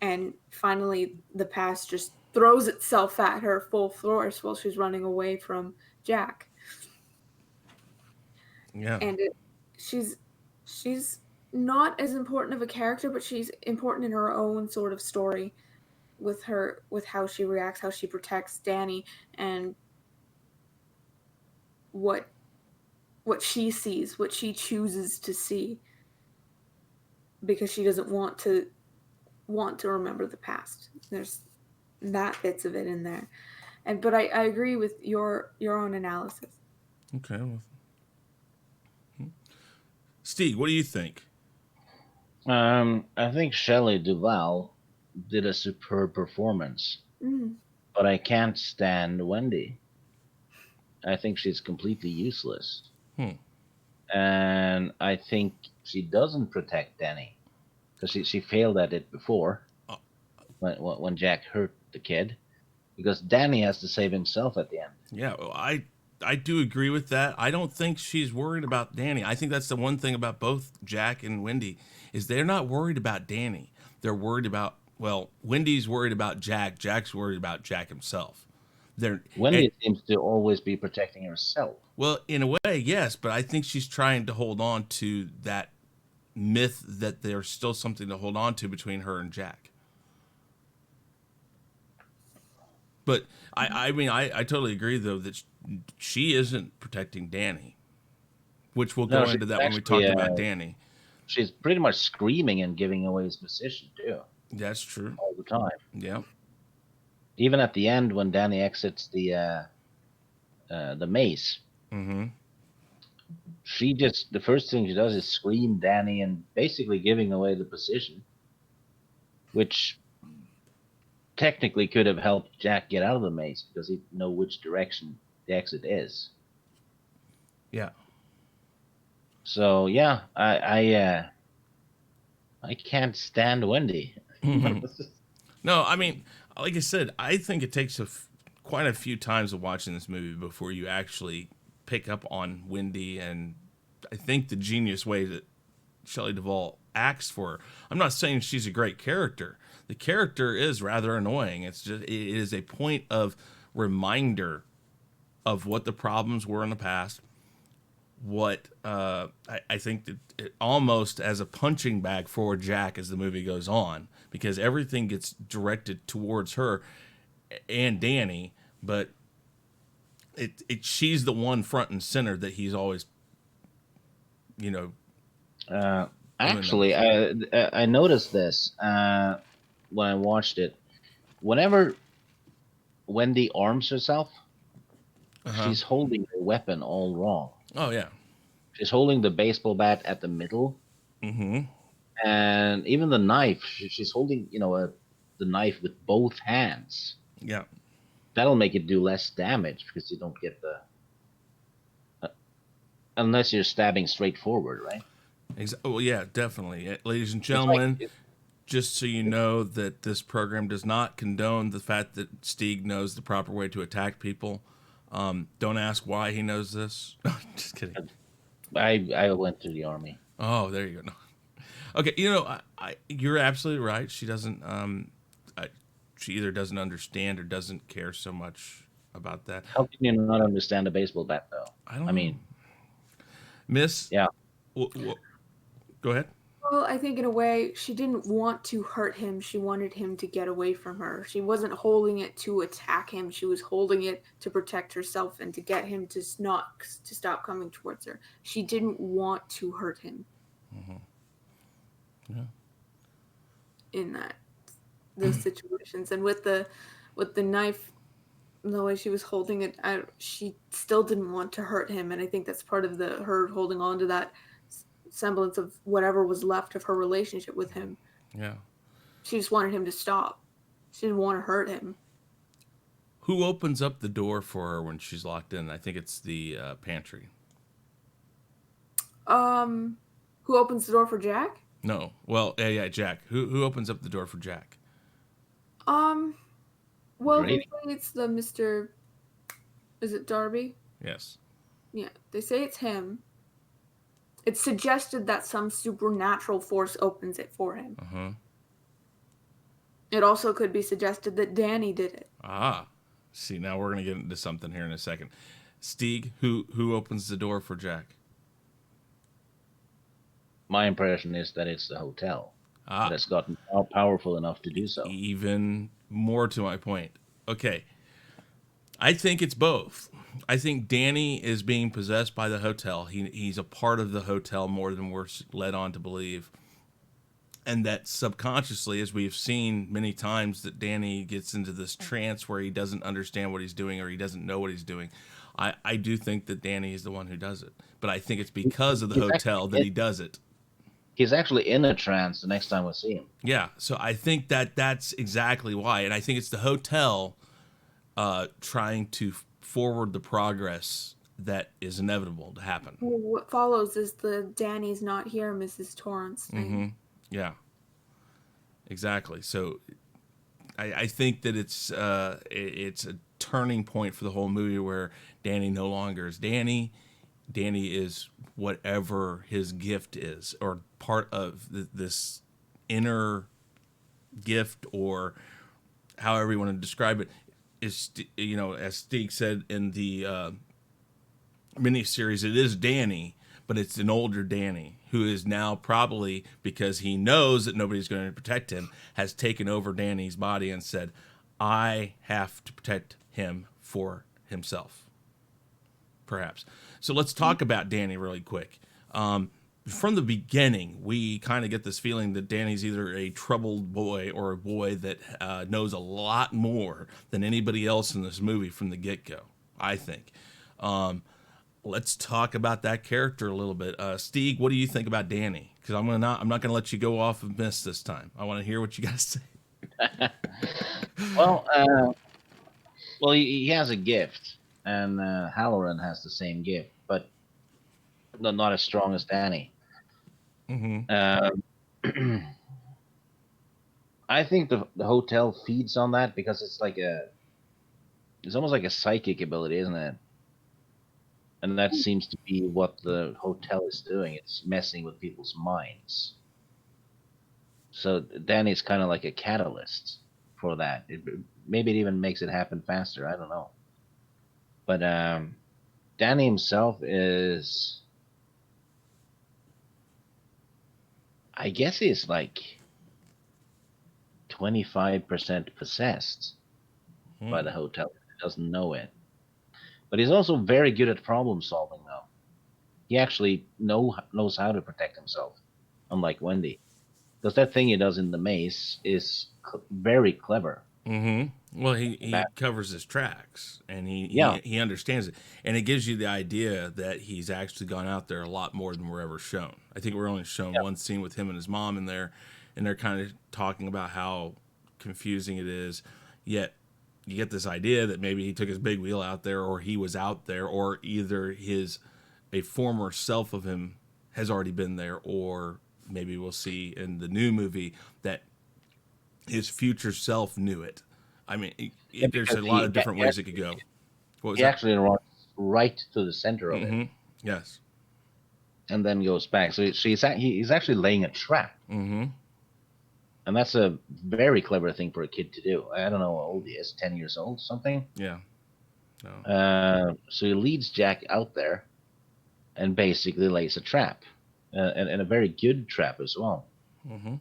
and finally the past just throws itself at her full force while she's running away from Jack. Yeah. And she's not as important of a character, but she's important in her own sort of story with how she reacts, how she protects Danny, and what she sees, what she chooses to see, because she doesn't want to remember the past. There's that bits of it in there, but I agree with your own analysis. Okay. Well, Stig, what do you think? I think Shelley Duvall did a superb performance, but I can't stand Wendy. I think she's completely useless. And I think she doesn't protect Danny, because she failed at it before, when Jack hurt the kid, because Danny has to save himself at the end. Yeah, well, I do agree with that. I don't think she's worried about Danny. I think that's the one thing about both Jack and Wendy, is they're not worried about Danny. They're worried about, well, Wendy's worried about Jack. Jack's worried about Jack himself. Wendy seems to always be protecting herself. Well, in a way, yes, but I think she's trying to hold on to that myth that there's still something to hold on to between her and Jack. But I mean, I totally agree, though, that she isn't protecting Danny, which we'll go into that when we talk about Danny. She's pretty much screaming and giving away his position, too. That's true. All the time. Yeah. Even at the end, when Danny exits the maze, mm-hmm. the first thing she does is scream Danny and basically giving away the position, which technically could have helped Jack get out of the maze because he'd know which direction the exit is. Yeah. So yeah, I can't stand Wendy. No, I mean, like I said, I think it takes quite a few times of watching this movie before you actually pick up on Wendy, and I think the genius way that Shelley Duvall acts for her. I'm not saying she's a great character. The character is rather annoying. It is a point of reminder of what the problems were in the past. What I think that it almost as a punching bag for Jack as the movie goes on, because everything gets directed towards her and Danny, but she's the one front and center that he's always, you know. Actually, I noticed this when I watched it. Whenever Wendy arms herself, she's holding her weapon all wrong. Oh yeah. She's holding the baseball bat at the middle, and even the knife. She's holding, the knife with both hands. Yeah. That'll make it do less damage because you don't get the unless you're stabbing straight forward, right? Well, yeah, definitely. Ladies and gentlemen, just so you know that this program does not condone the fact that Stig knows the proper way to attack people. Don't ask why he knows this. Just kidding. I went to the army. Oh, there you go. No. Okay, you're absolutely right. She doesn't. She either doesn't understand or doesn't care so much about that. How can you not understand a baseball bat, though? I mean, Miss. Yeah. Go ahead. Well, I think in a way she didn't want to hurt him. She wanted him to get away from her. She wasn't holding it to attack him. She was holding it to protect herself and to get him to stop coming towards her. She didn't want to hurt him. Yeah. In those situations, and with the knife, the way she was holding it, she still didn't want to hurt him, and I think that's part of her holding on to that semblance of whatever was left of her relationship with him. Yeah. She just wanted him to stop. She didn't want to hurt him. Who opens up the door for her when she's locked in? I think it's the pantry. Who opens the door for Jack? No. Well, yeah, Jack. Who opens up the door for Jack? Well, they say it's the Mr. Is it Darby? Yes. Yeah, they say it's him. It's suggested that some supernatural force opens it for him. It also could be suggested that Danny did it. Ah. See, now we're going to get into something here in a second. Stig, who opens the door for Jack? My impression is that it's the hotel that's gotten powerful enough to do so. Even more to my point. Okay. I think it's both. I think Danny is being possessed by the hotel. He's a part of the hotel more than we're led on to believe. And that subconsciously, as we've seen many times, that Danny gets into this trance where he doesn't understand what he's doing or he doesn't know what he's doing. I do think that Danny is the one who does it. But I think it's because of the hotel that he does it. He's actually in a trance the next time we see him. Yeah, so I think that's exactly why. And I think it's the hotel trying to forward the progress that is inevitable to happen. Well, what follows is the Danny's not here, Mrs. Torrance thing. Yeah, exactly. So I think that it's a turning point for the whole movie where Danny no longer is Danny. Danny is whatever his gift is, or part of this inner gift, or however you want to describe it. Is, as Stig said in the miniseries, it is Danny, but it's an older Danny who is now probably, because he knows that nobody's going to protect him, has taken over Danny's body and said, I have to protect him for himself. Perhaps. So let's talk about Danny really quick. From the beginning, we kind of get this feeling that Danny's either a troubled boy or a boy that knows a lot more than anybody else in this movie from the get-go, I think. let's talk about that character a little bit. Stig, what do you think about Danny? Because I'm not gonna let you go off of Miss this time. I want to hear what you guys say. Well, he has a gift, and Halloran has the same gift, but not as strong as Danny. Mm-hmm. I think the hotel feeds on that because it's almost like a psychic ability, isn't it? And that seems to be what the hotel is doing. It's messing with people's minds. So Danny's kind of like a catalyst for that. Maybe it even makes it happen faster. I don't know. But Danny himself is, I guess, he's like 25% possessed by the hotel. He doesn't know it. But he's also very good at problem solving, though. He actually knows how to protect himself, unlike Wendy. Because that thing he does in the maze is very clever. Mm-hmm. Well, he covers his tracks, and he understands it, and it gives you the idea that he's actually gone out there a lot more than we're ever shown. I think we're only shown one scene with him and his mom in there, and they're kind of talking about how confusing it is. Yet you get this idea that maybe he took his big wheel out there, or he was out there, or either a former self of him has already been there, or maybe we'll see in the new movie that his future self knew it. I mean, there's a lot of different ways it could go. What was he that? actually runs right to the center of it, Yes. and then goes back. So he's actually laying a trap. Mm-hmm. And that's a very clever thing for a kid to do. I don't know how old he is, 10 years old, something. Yeah. No. So he leads Jack out there and basically lays a trap, and a very good trap as well. Mm-hmm.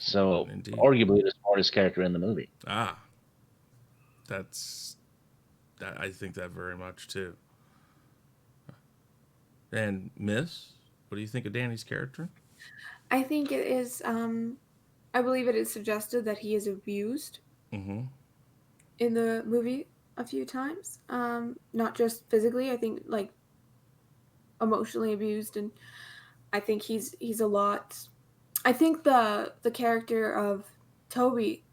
So, Indeed. arguably the smartest character in the movie. I think that very much too. And Miss, what do you think of Danny's character? I think it is. I believe it is suggested that he is abused Mm-hmm. in the movie a few times. Not just physically. I think like emotionally abused, and I think he's a lot. I think the character of Toby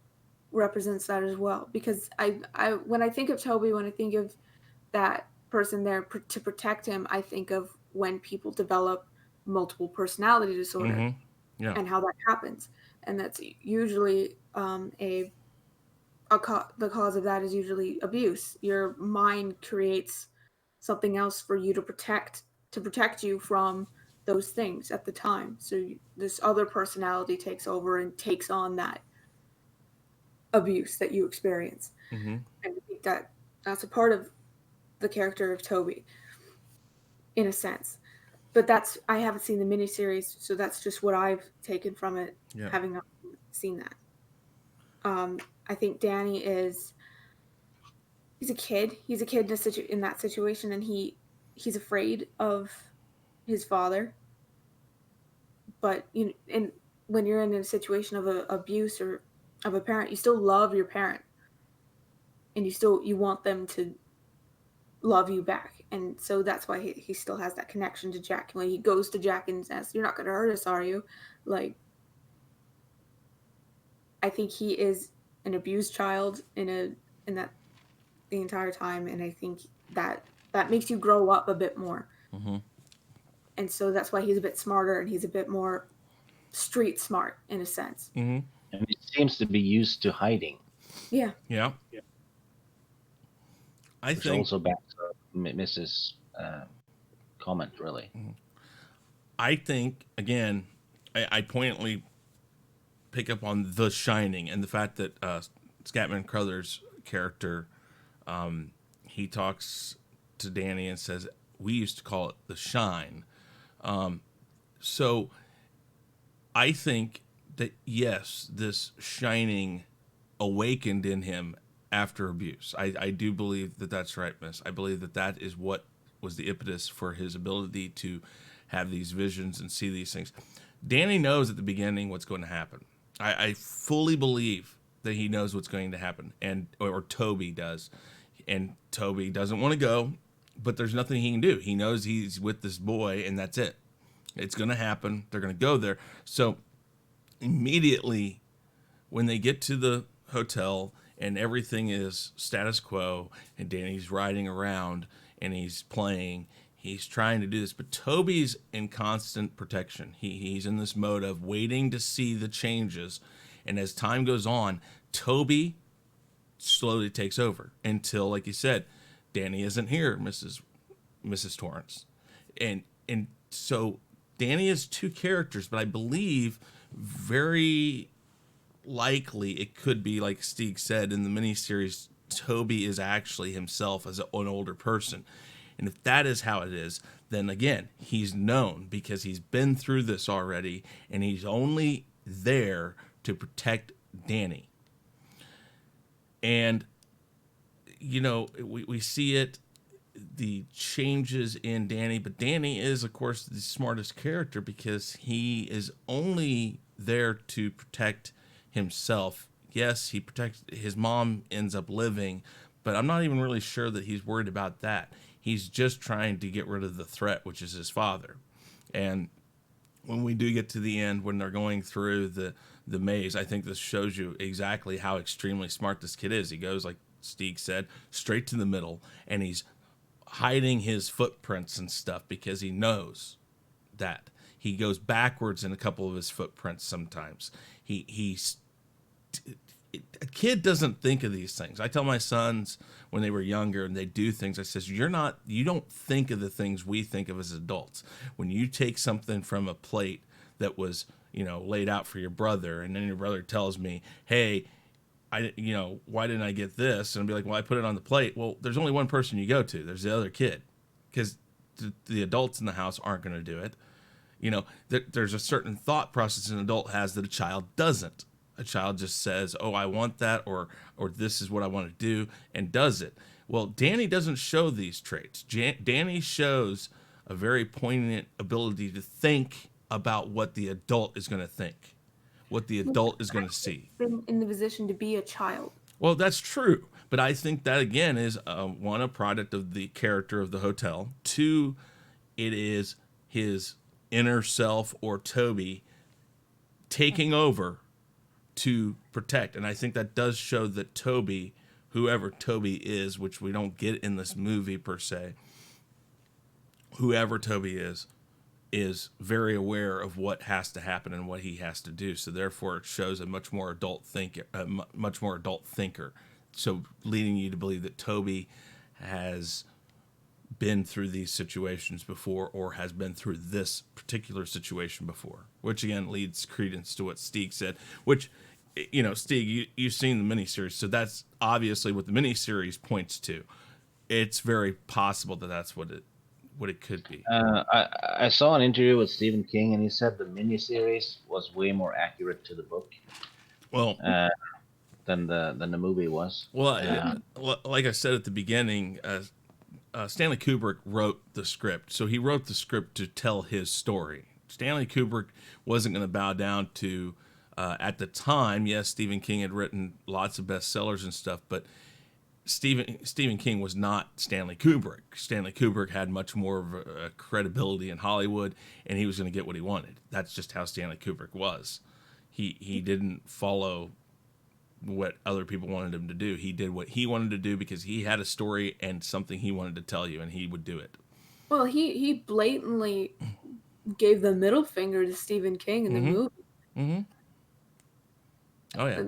represents that as well, because I when I think of Toby, when I think of that person there to protect him, I think of when people develop multiple personality disorder. Mm-hmm. Yeah. And how that happens, and that's usually the cause of that is usually abuse. Your mind creates something else for you to protect you from those things at the time. So this other personality takes over and takes on that abuse that you experience. Mm-hmm. And I think that that's a part of the character of Toby, in a sense. But I haven't seen the miniseries, so that's just what I've taken from it, having not seen that. I think Danny he's a kid. He's a kid in that situation, and he's afraid of his father. But and when you're in a situation of abuse or of a parent, you still love your parent, and you want them to love you back. And so that's why he still has that connection to Jack. When he goes to Jack and says, "You're not going to hurt us, are you?" Like, I think he is an abused child in that the entire time, and I think that makes you grow up a bit more. Mm-hmm. And so that's why he's a bit smarter, and he's a bit more street smart in a sense. Mm-hmm. And he seems to be used to hiding. Yeah. Yeah. I which think also backs up Mrs. Comment, really. I think again, I poignantly pick up on The Shining and the fact that Scatman Crothers' character, he talks to Danny and says, "We used to call it the shine." So I think that yes, this shining awakened in him after abuse. I do believe that that's right, Miss. I believe that that is what was the impetus for his ability to have these visions and see these things. Danny knows at the beginning what's going to happen. I fully believe that he knows what's going to happen, or Toby does. And Toby doesn't want to go, but there's nothing he can do. He knows he's with this boy, and that's it. It's going to happen. They're going to go there. So immediately when they get to the hotel and everything is status quo and Danny's riding around and he's playing, he's trying to do this, but Toby's in constant protection. He's in this mode of waiting to see the changes. And as time goes on, Toby slowly takes over until, like you said, Danny isn't here, Mrs. Torrance. And so Danny is two characters, but I believe very likely it could be, like Stig said in the miniseries, Toby is actually himself as an older person. And if that is how it is, then again, he's known because he's been through this already, and he's only there to protect Danny. And, you know, we see it, the changes in Danny, but Danny is, of course, the smartest character because he is only there to protect himself. Yes, he protects, his mom ends up living, but I'm not even really sure that he's worried about that. He's just trying to get rid of the threat, which is his father. And when we do get to the end, when they're going through the maze, I think this shows you exactly how extremely smart this kid is. He goes, like Stig said, straight to the middle, and he's hiding his footprints and stuff because he knows that. He goes backwards in a couple of his footprints sometimes. A kid doesn't think of these things. I tell my sons when they were younger and they do things, I says, you don't think of the things we think of as adults. When you take something from a plate that was, laid out for your brother, and then your brother tells me, hey, why didn't I get this? And I'd be like, well, I put it on the plate. Well, there's only one person you go to. There's the other kid, because the adults in the house aren't going to do it. There's a certain thought process an adult has that a child doesn't. A child just says, oh, I want that, or this is what I want to do, and does it. Well, Danny doesn't show these traits. Danny shows a very poignant ability to think about what the adult is going to think, what the adult is going to see. Been in the position to be a child. Well, that's true. But I think that, again, is, one, a product of the character of the hotel. Two, it is his inner self, or Toby, taking over to protect. And I think that does show that Toby, whoever Toby is, which we don't get in this movie per se, whoever Toby is very aware of what has to happen and what he has to do. So therefore it shows a much more adult thinker. So leading you to believe that Toby has been through these situations before, or has been through this particular situation before, which again leads credence to what Stig said, which, Stig, you've seen the miniseries, so that's obviously what the miniseries points to. It's very possible that that's what it could be. I saw an interview with Stephen King, and he said the miniseries was way more accurate to the book. Well, than the movie was. Well, like I said at the beginning, Stanley Kubrick wrote the script. So he wrote the script to tell his story. Stanley Kubrick wasn't going to bow down to, at the time, yes, Stephen King had written lots of bestsellers and stuff, but Stephen King was not Stanley Kubrick. Stanley Kubrick had much more of a credibility in Hollywood, and he was going to get what he wanted. That's just how Stanley Kubrick was. He didn't follow what other people wanted him to do. He did what he wanted to do because he had a story and something he wanted to tell you, and he would do it. Well, he blatantly gave the middle finger to Stephen King in the movie. Mm-hmm. Oh, yeah.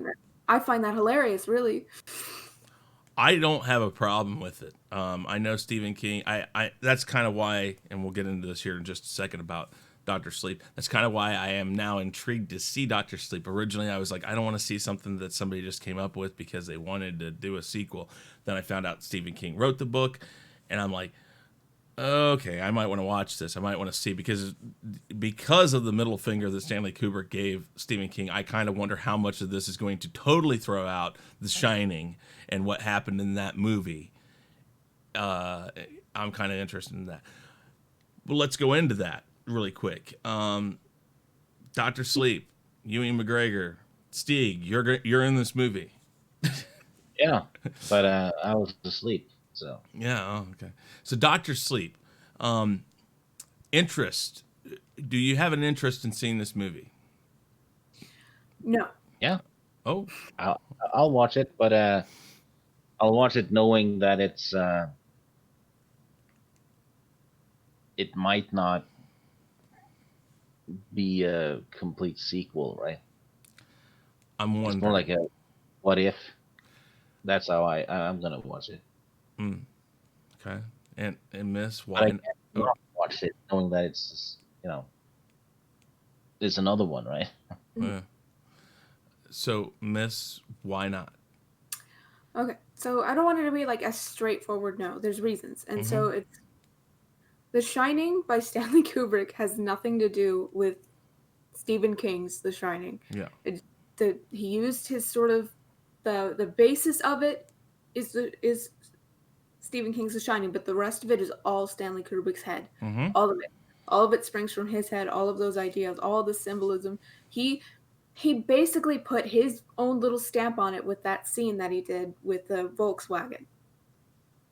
I find that hilarious, really. I don't have a problem with it. I know Stephen King. I that's kind of why, and we'll get into this here in just a second about Dr. Sleep. That's kind of why I am now intrigued to see Dr. Sleep. Originally, I was like, I don't want to see something that somebody just came up with because they wanted to do a sequel. Then I found out Stephen King wrote the book, and I'm like, okay, I might want to watch this. I might want to see, because of the middle finger that Stanley Kubrick gave Stephen King, I kind of wonder how much of this is going to totally throw out The Shining and what happened in that movie. I'm kind of interested in that. But let's go into that really quick. Dr. Sleep, Ewan McGregor, Stig, you're in this movie. Yeah, but I was asleep. So Yeah. Oh, okay. So Doctor Sleep, interest. Do you have an interest in seeing this movie? No. yeah, Oh. I'll I'll watch it, but I'll watch it knowing that it might not be a complete sequel, right? I'm It's more like wondering. a what if. That's how I'm gonna watch it. Mm, okay. And Miss, But I why? can't Oh, not watch it knowing that it's another one, right? yeah. So Miss, why not? Okay. So I don't want it to be like a straightforward no. There's reasons. And Mm-hmm. so it's The Shining by Stanley Kubrick has nothing to do with Stephen King's The Shining. Yeah. He used his sort of the basis of it is Stephen King's The Shining, but the rest of it is all Stanley Kubrick's head. Mm-hmm. All of it. All of it springs from his head, all of those ideas, all the symbolism. He basically put his own little stamp on it with that scene that he did with the Volkswagen,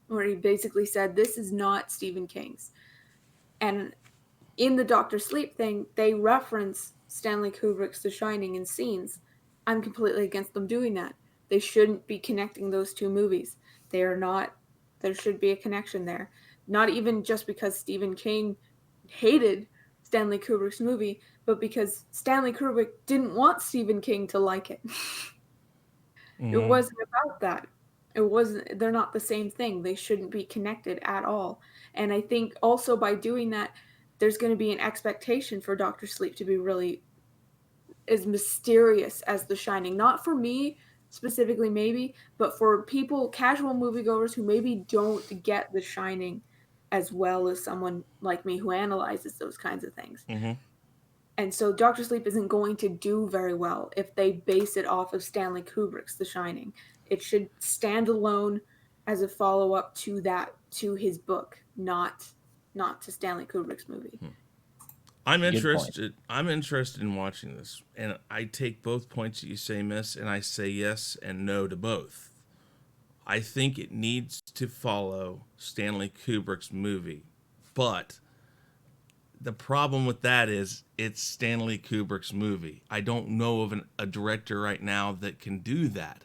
where he basically said, "This is not Stephen King's." And in the Doctor Sleep thing, they reference Stanley Kubrick's The Shining in scenes. I'm completely against them doing that. They shouldn't be connecting those two movies. They are not. There should be a connection there. Not even just because Stephen King hated Stanley Kubrick's movie, but because Stanley Kubrick didn't want Stephen King to like it. It Mm-hmm. wasn't about that. It wasn't. They're not the same thing. They shouldn't be connected at all. And I think also by doing that, there's going to be an expectation for Doctor Sleep to be really as mysterious as The Shining. Not for me specifically, maybe, but for people, casual moviegoers who maybe don't get The Shining as well as someone like me who analyzes those kinds of things. Mm-hmm. And so Doctor Sleep isn't going to do very well if they base it off of Stanley Kubrick's The Shining. It should stand alone as a follow-up to his book, not to Stanley Kubrick's movie. I'm Good point. interested. I'm interested in watching this, and I take both points that you say, Miss, and I say yes and no to both. I think it needs to follow Stanley Kubrick's movie, but the problem with that is it's Stanley Kubrick's movie. I don't know of a director right now that can do that.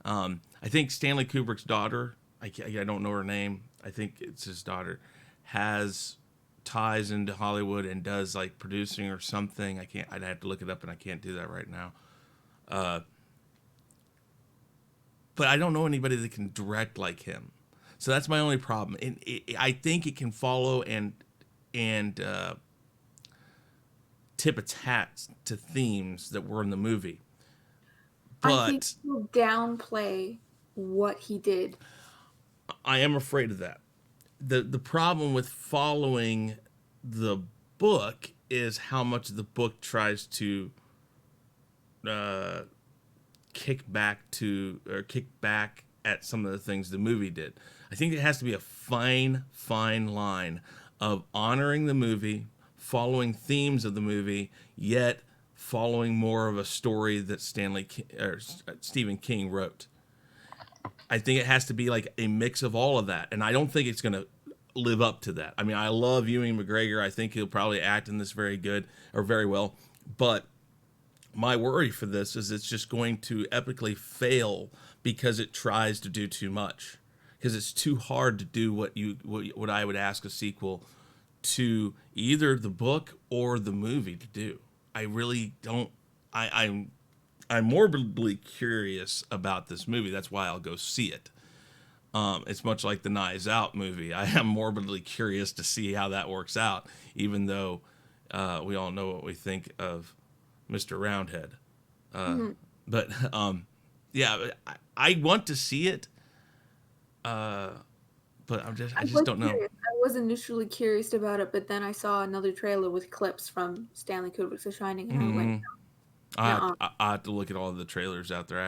I think Stanley Kubrick's daughter, I don't know her name, I think it's his daughter, has ties into Hollywood and does like producing or something. I'd have to look it up and I can't do that right now. But I don't know anybody that can direct like him. So that's my only problem. And I think it can follow and tip its hat to themes that were in the movie. I think But he'll downplay what he did. I am afraid of that. The problem with following the book is how much the book tries to uh, kick back at some of the things the movie did. I think it has to be a fine line of honoring the movie, following themes of the movie, yet following more of a story that Stephen King wrote. I think it has to be like a mix of all of that, and I don't think it's going to live up to that. I mean, I love Ewan McGregor. I think he'll probably act in this very good or very well, but my worry for this is it's just going to epically fail because it tries to do too much. Because it's too hard to do what I would ask a sequel to either the book or the movie to do. I really don't. I'm morbidly curious about this movie. That's why I'll go see it. It's much like the Knives Out movie. I am morbidly curious to see how that works out, even though we all know what we think of Mr. Roundhead. Mm-hmm. But yeah, I want to see it, but I I just was don't know. curious. I was initially curious about it, but then I saw another trailer with clips from Stanley Kubrick's The Shining, and I went, "No." I have to look at all the trailers out there.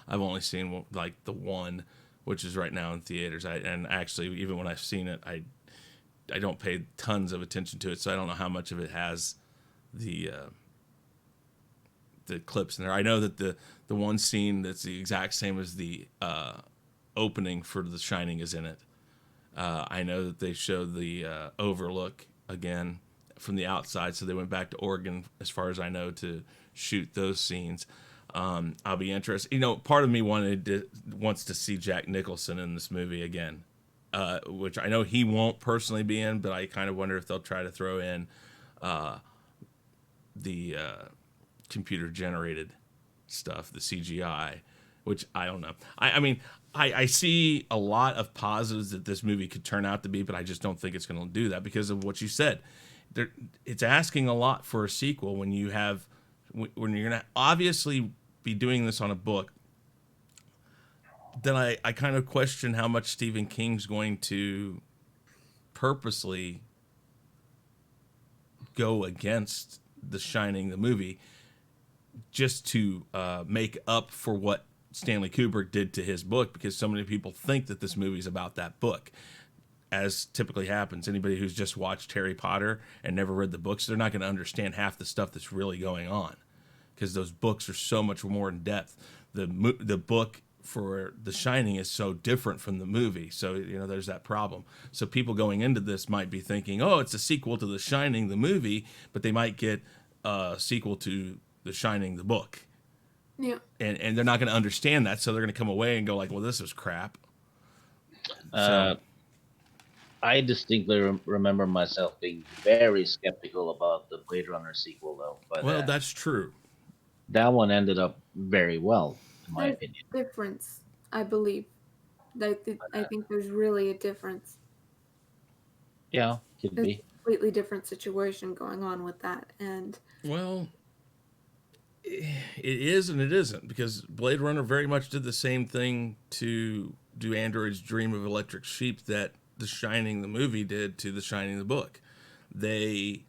I've only seen like the one, which is right now in theaters. And actually, even when I've seen it, I don't pay tons of attention to it, so I don't know how much of it has the clips in there. I know that the one scene that's the exact same as the opening for The Shining is in it. I know that they showed the overlook again from the outside, so they went back to Oregon, as far as I know, to shoot those scenes. I'll be interested. Part of me wants to see Jack Nicholson in this movie again, which I know he won't personally be in, but I kind of wonder if they'll try to throw in the computer generated stuff, the CGI, which I don't know. I mean, I see a lot of positives that this movie could turn out to be, but I just don't think it's going to do that because of what you said. It's asking a lot for a sequel when you're going to obviously be doing this on a book. Then I kind of question how much Stephen King's going to purposely go against The Shining, the movie, just to make up for what Stanley Kubrick did to his book, because so many people think that this movie is about that book. As typically happens, anybody who's just watched Harry Potter and never read the books, they're not going to understand half the stuff that's really going on, because those books are so much more in depth. The book for The Shining is so different from the movie, so there's that problem. So people going into this might be thinking, oh, it's a sequel to The Shining, the movie, but they might get a sequel to The Shining, the book. Yeah. And they're not going to understand that, so they're going to come away and go like, well, this is crap. So, I distinctly remember myself being very skeptical about the Blade Runner sequel, though. But well, that's true. that one ended up very well, in my opinion. Difference, I believe. I think there's really a difference. Yeah, could There's be. a completely different situation going on with that, and Well, it is and it isn't, because Blade Runner very much did the same thing to do Android's Dream of Electric Sheep that The Shining, the movie, did to The Shining, the book. They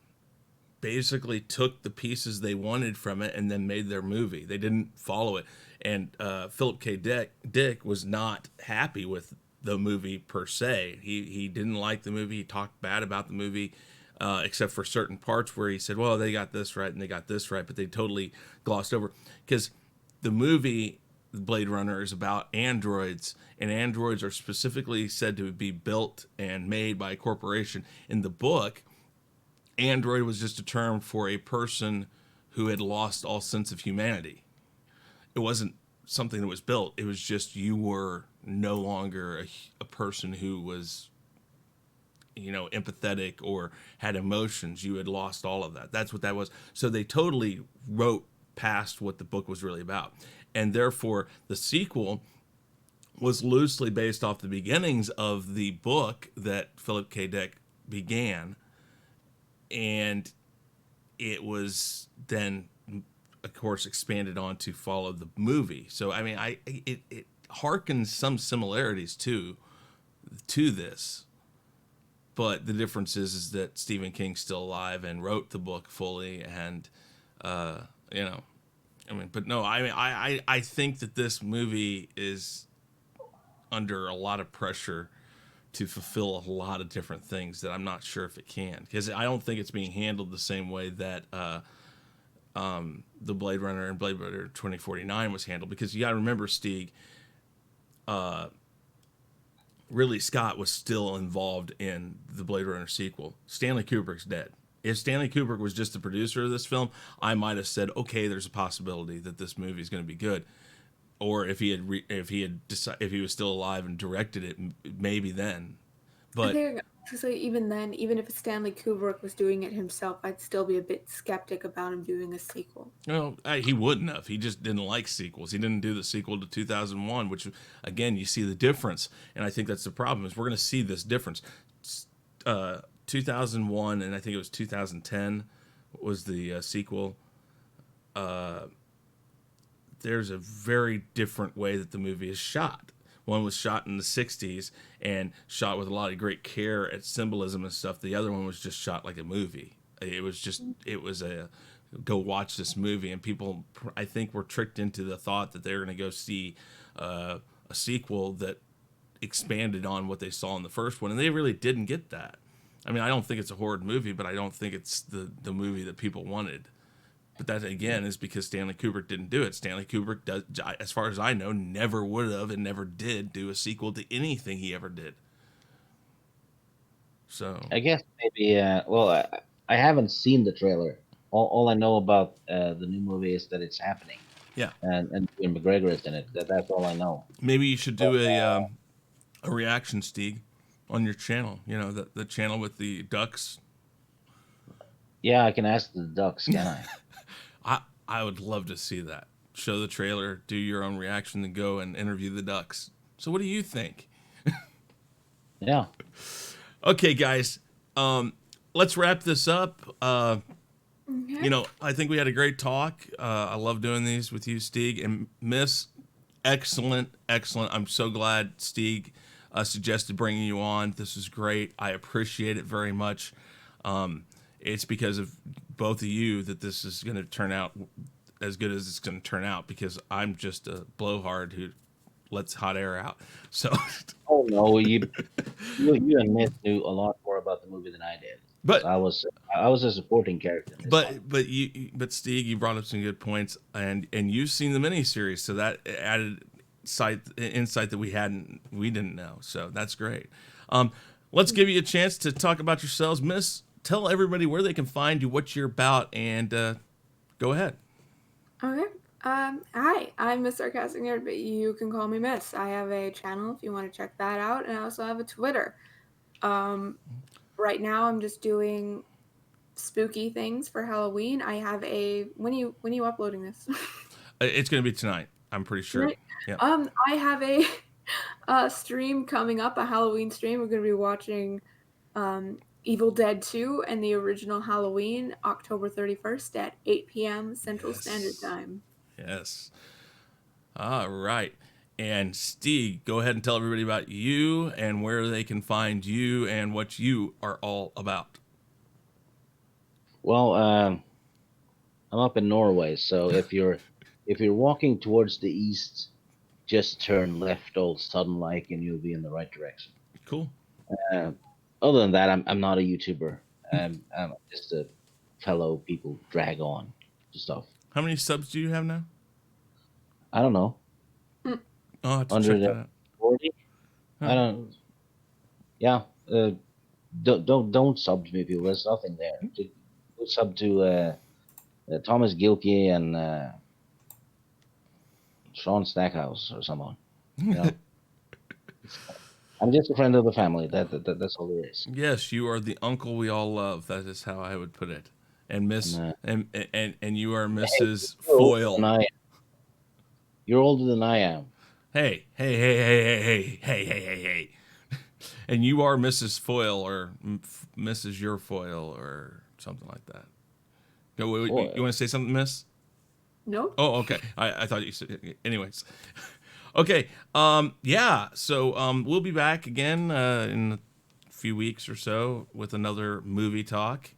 basically took the pieces they wanted from it and then made their movie. They didn't follow it. And Philip K. Dick was not happy with the movie per se. He didn't like the movie. He talked bad about the movie, except for certain parts where he said, well, they got this right and they got this right, but they totally glossed over. Because the movie Blade Runner is about androids, and androids are specifically said to be built and made by a corporation. In the book, android was just a term for a person who had lost all sense of humanity. It wasn't something that was built. It was just you were no longer a person who was, empathetic or had emotions. You had lost all of that. That's what that was. So they totally wrote past what the book was really about. And therefore, the sequel was loosely based off the beginnings of the book that Philip K. Dick began. And it was then, of course, expanded on to follow the movie. So, I mean, it harkens some similarities to this. But the difference is that Stephen King's still alive and wrote the book fully. And, but no, I think that this movie is under a lot of pressure to fulfill a lot of different things that I'm not sure if it can, because I don't think it's being handled the same way that the Blade Runner and Blade Runner 2049 was handled. Because you got to remember, Stig, Ridley Scott was still involved in the Blade Runner sequel. Stanley Kubrick's dead. If Stanley Kubrick was just the producer of this film, I might have said, okay, there's a possibility that this movie is going to be good. Or if he was still alive and directed it, maybe then. But I think to say even then, even if Stanley Kubrick was doing it himself, I'd still be a bit skeptic about him doing a sequel. he wouldn't have. He just didn't like sequels. He didn't do the sequel to 2001, which, again, you see the difference. And I think that's the problem, is we're going to see this difference. 2001, and I think it was 2010 was the sequel. There's a very different way that the movie is shot. One was shot in the 60s and shot with a lot of great care at symbolism and stuff. The other one was just shot like a movie. It was a go watch this movie, and people, I think, were tricked into the thought that they were going to go see a sequel that expanded on what they saw in the first one, and they really didn't get that. I mean, I don't think it's a horrid movie, but I don't think it's the movie that people wanted. But that, again, is because Stanley Kubrick didn't do it. Stanley Kubrick, does, as far as I know, never would have and never did do a sequel to anything he ever did. So I guess maybe. Well, I haven't seen the trailer. All I know about the new movie is that it's happening. yeah, And Ewan McGregor is in it. That's all I know. maybe you should do a reaction, Stig, on your channel. You know, the channel with the ducks. Yeah, I can ask the ducks, can I? I would love to see that. Show the trailer, do your own reaction, then go and interview the ducks. So what do you think? Yeah. Okay, guys, let's wrap this up. You know, I think we had a great talk. I love doing these with you, Stig. And Miss, excellent. I'm so glad Stig suggested bringing you on. This is great. I appreciate it very much. It's because of both of you that this is going to turn out as good as it's going to turn out, because I'm just a blowhard who lets hot air out. So, Oh no, you and Myth knew a lot more about the movie than I did. but I was a supporting character. In this one. but Stig, you brought up some good points, and you've seen the miniseries, so that added insight that we didn't know. So that's great. Let's give you a chance to talk about yourselves, Miss. Tell everybody where they can find you, what you're about, and go ahead. Okay. Hi, I'm Miss Sarcastic Nerd, but you can call me Miss. I have a channel if you want to check that out, and I also have a Twitter. Right now I'm just doing spooky things for Halloween. I have a when you uploading this? It's going to be tonight, I'm pretty sure. Right. Yeah. I have a stream coming up, a Halloween stream. We're going to be watching Evil Dead 2 and the original Halloween, October 31st at 8 p.m. Central Standard Time. Yes. All right. And Stig, go ahead and tell everybody about you and where they can find you and what you are all about. Well, I'm up in Norway, so if you're walking towards the east, just turn left all sudden like, and you'll be in the right direction. Cool. Other than that, I'm not a YouTuber. I'm just a fellow people drag on stuff. How many subs do you have now? I don't know. Oh, I have to check that out. 40? Huh. I don't. Yeah. Don't sub to me, people. There's nothing there. Just go sub to Thomas Gilkey and Sean Stackhouse or someone. You know? I'm just a friend of the family. That's all there is. Yes, you are the uncle we all love. That is how I would put it. And Miss and you are Mrs. Foyle. You're older than I am. Hey. And you are Mrs. Foyle or Mrs. Your Foyle or something like that. You want to say something, Miss? No. Oh, okay. I thought you said. Anyways. Okay. Yeah. So we'll be back again in a few weeks or so with another movie talk.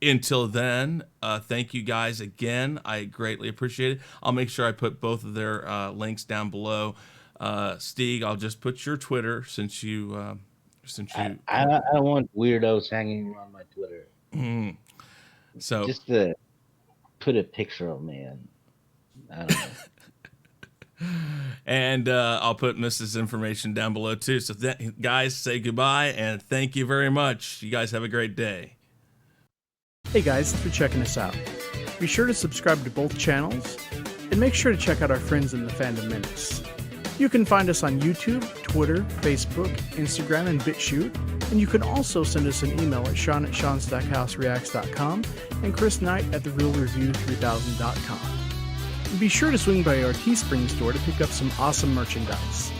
Until then, thank you guys again. I greatly appreciate it. I'll make sure I put both of their links down below. Stig, I'll just put your Twitter since you. I don't want weirdos hanging around my Twitter. So just to put a picture of me in. I don't know. And I'll put Mrs. information down below too. So guys, say goodbye and thank you very much. You guys have a great day. Hey guys, thanks for checking us out. Be sure to subscribe to both channels, and make sure to check out our friends in the Fandom Minutes. You can find us on YouTube, Twitter, Facebook, Instagram, and BitChute, and you can also send us an email at sean@seanstackhousereacts.com and chrisknight at therealreview3000.com. And be sure to swing by our Teespring store to pick up some awesome merchandise.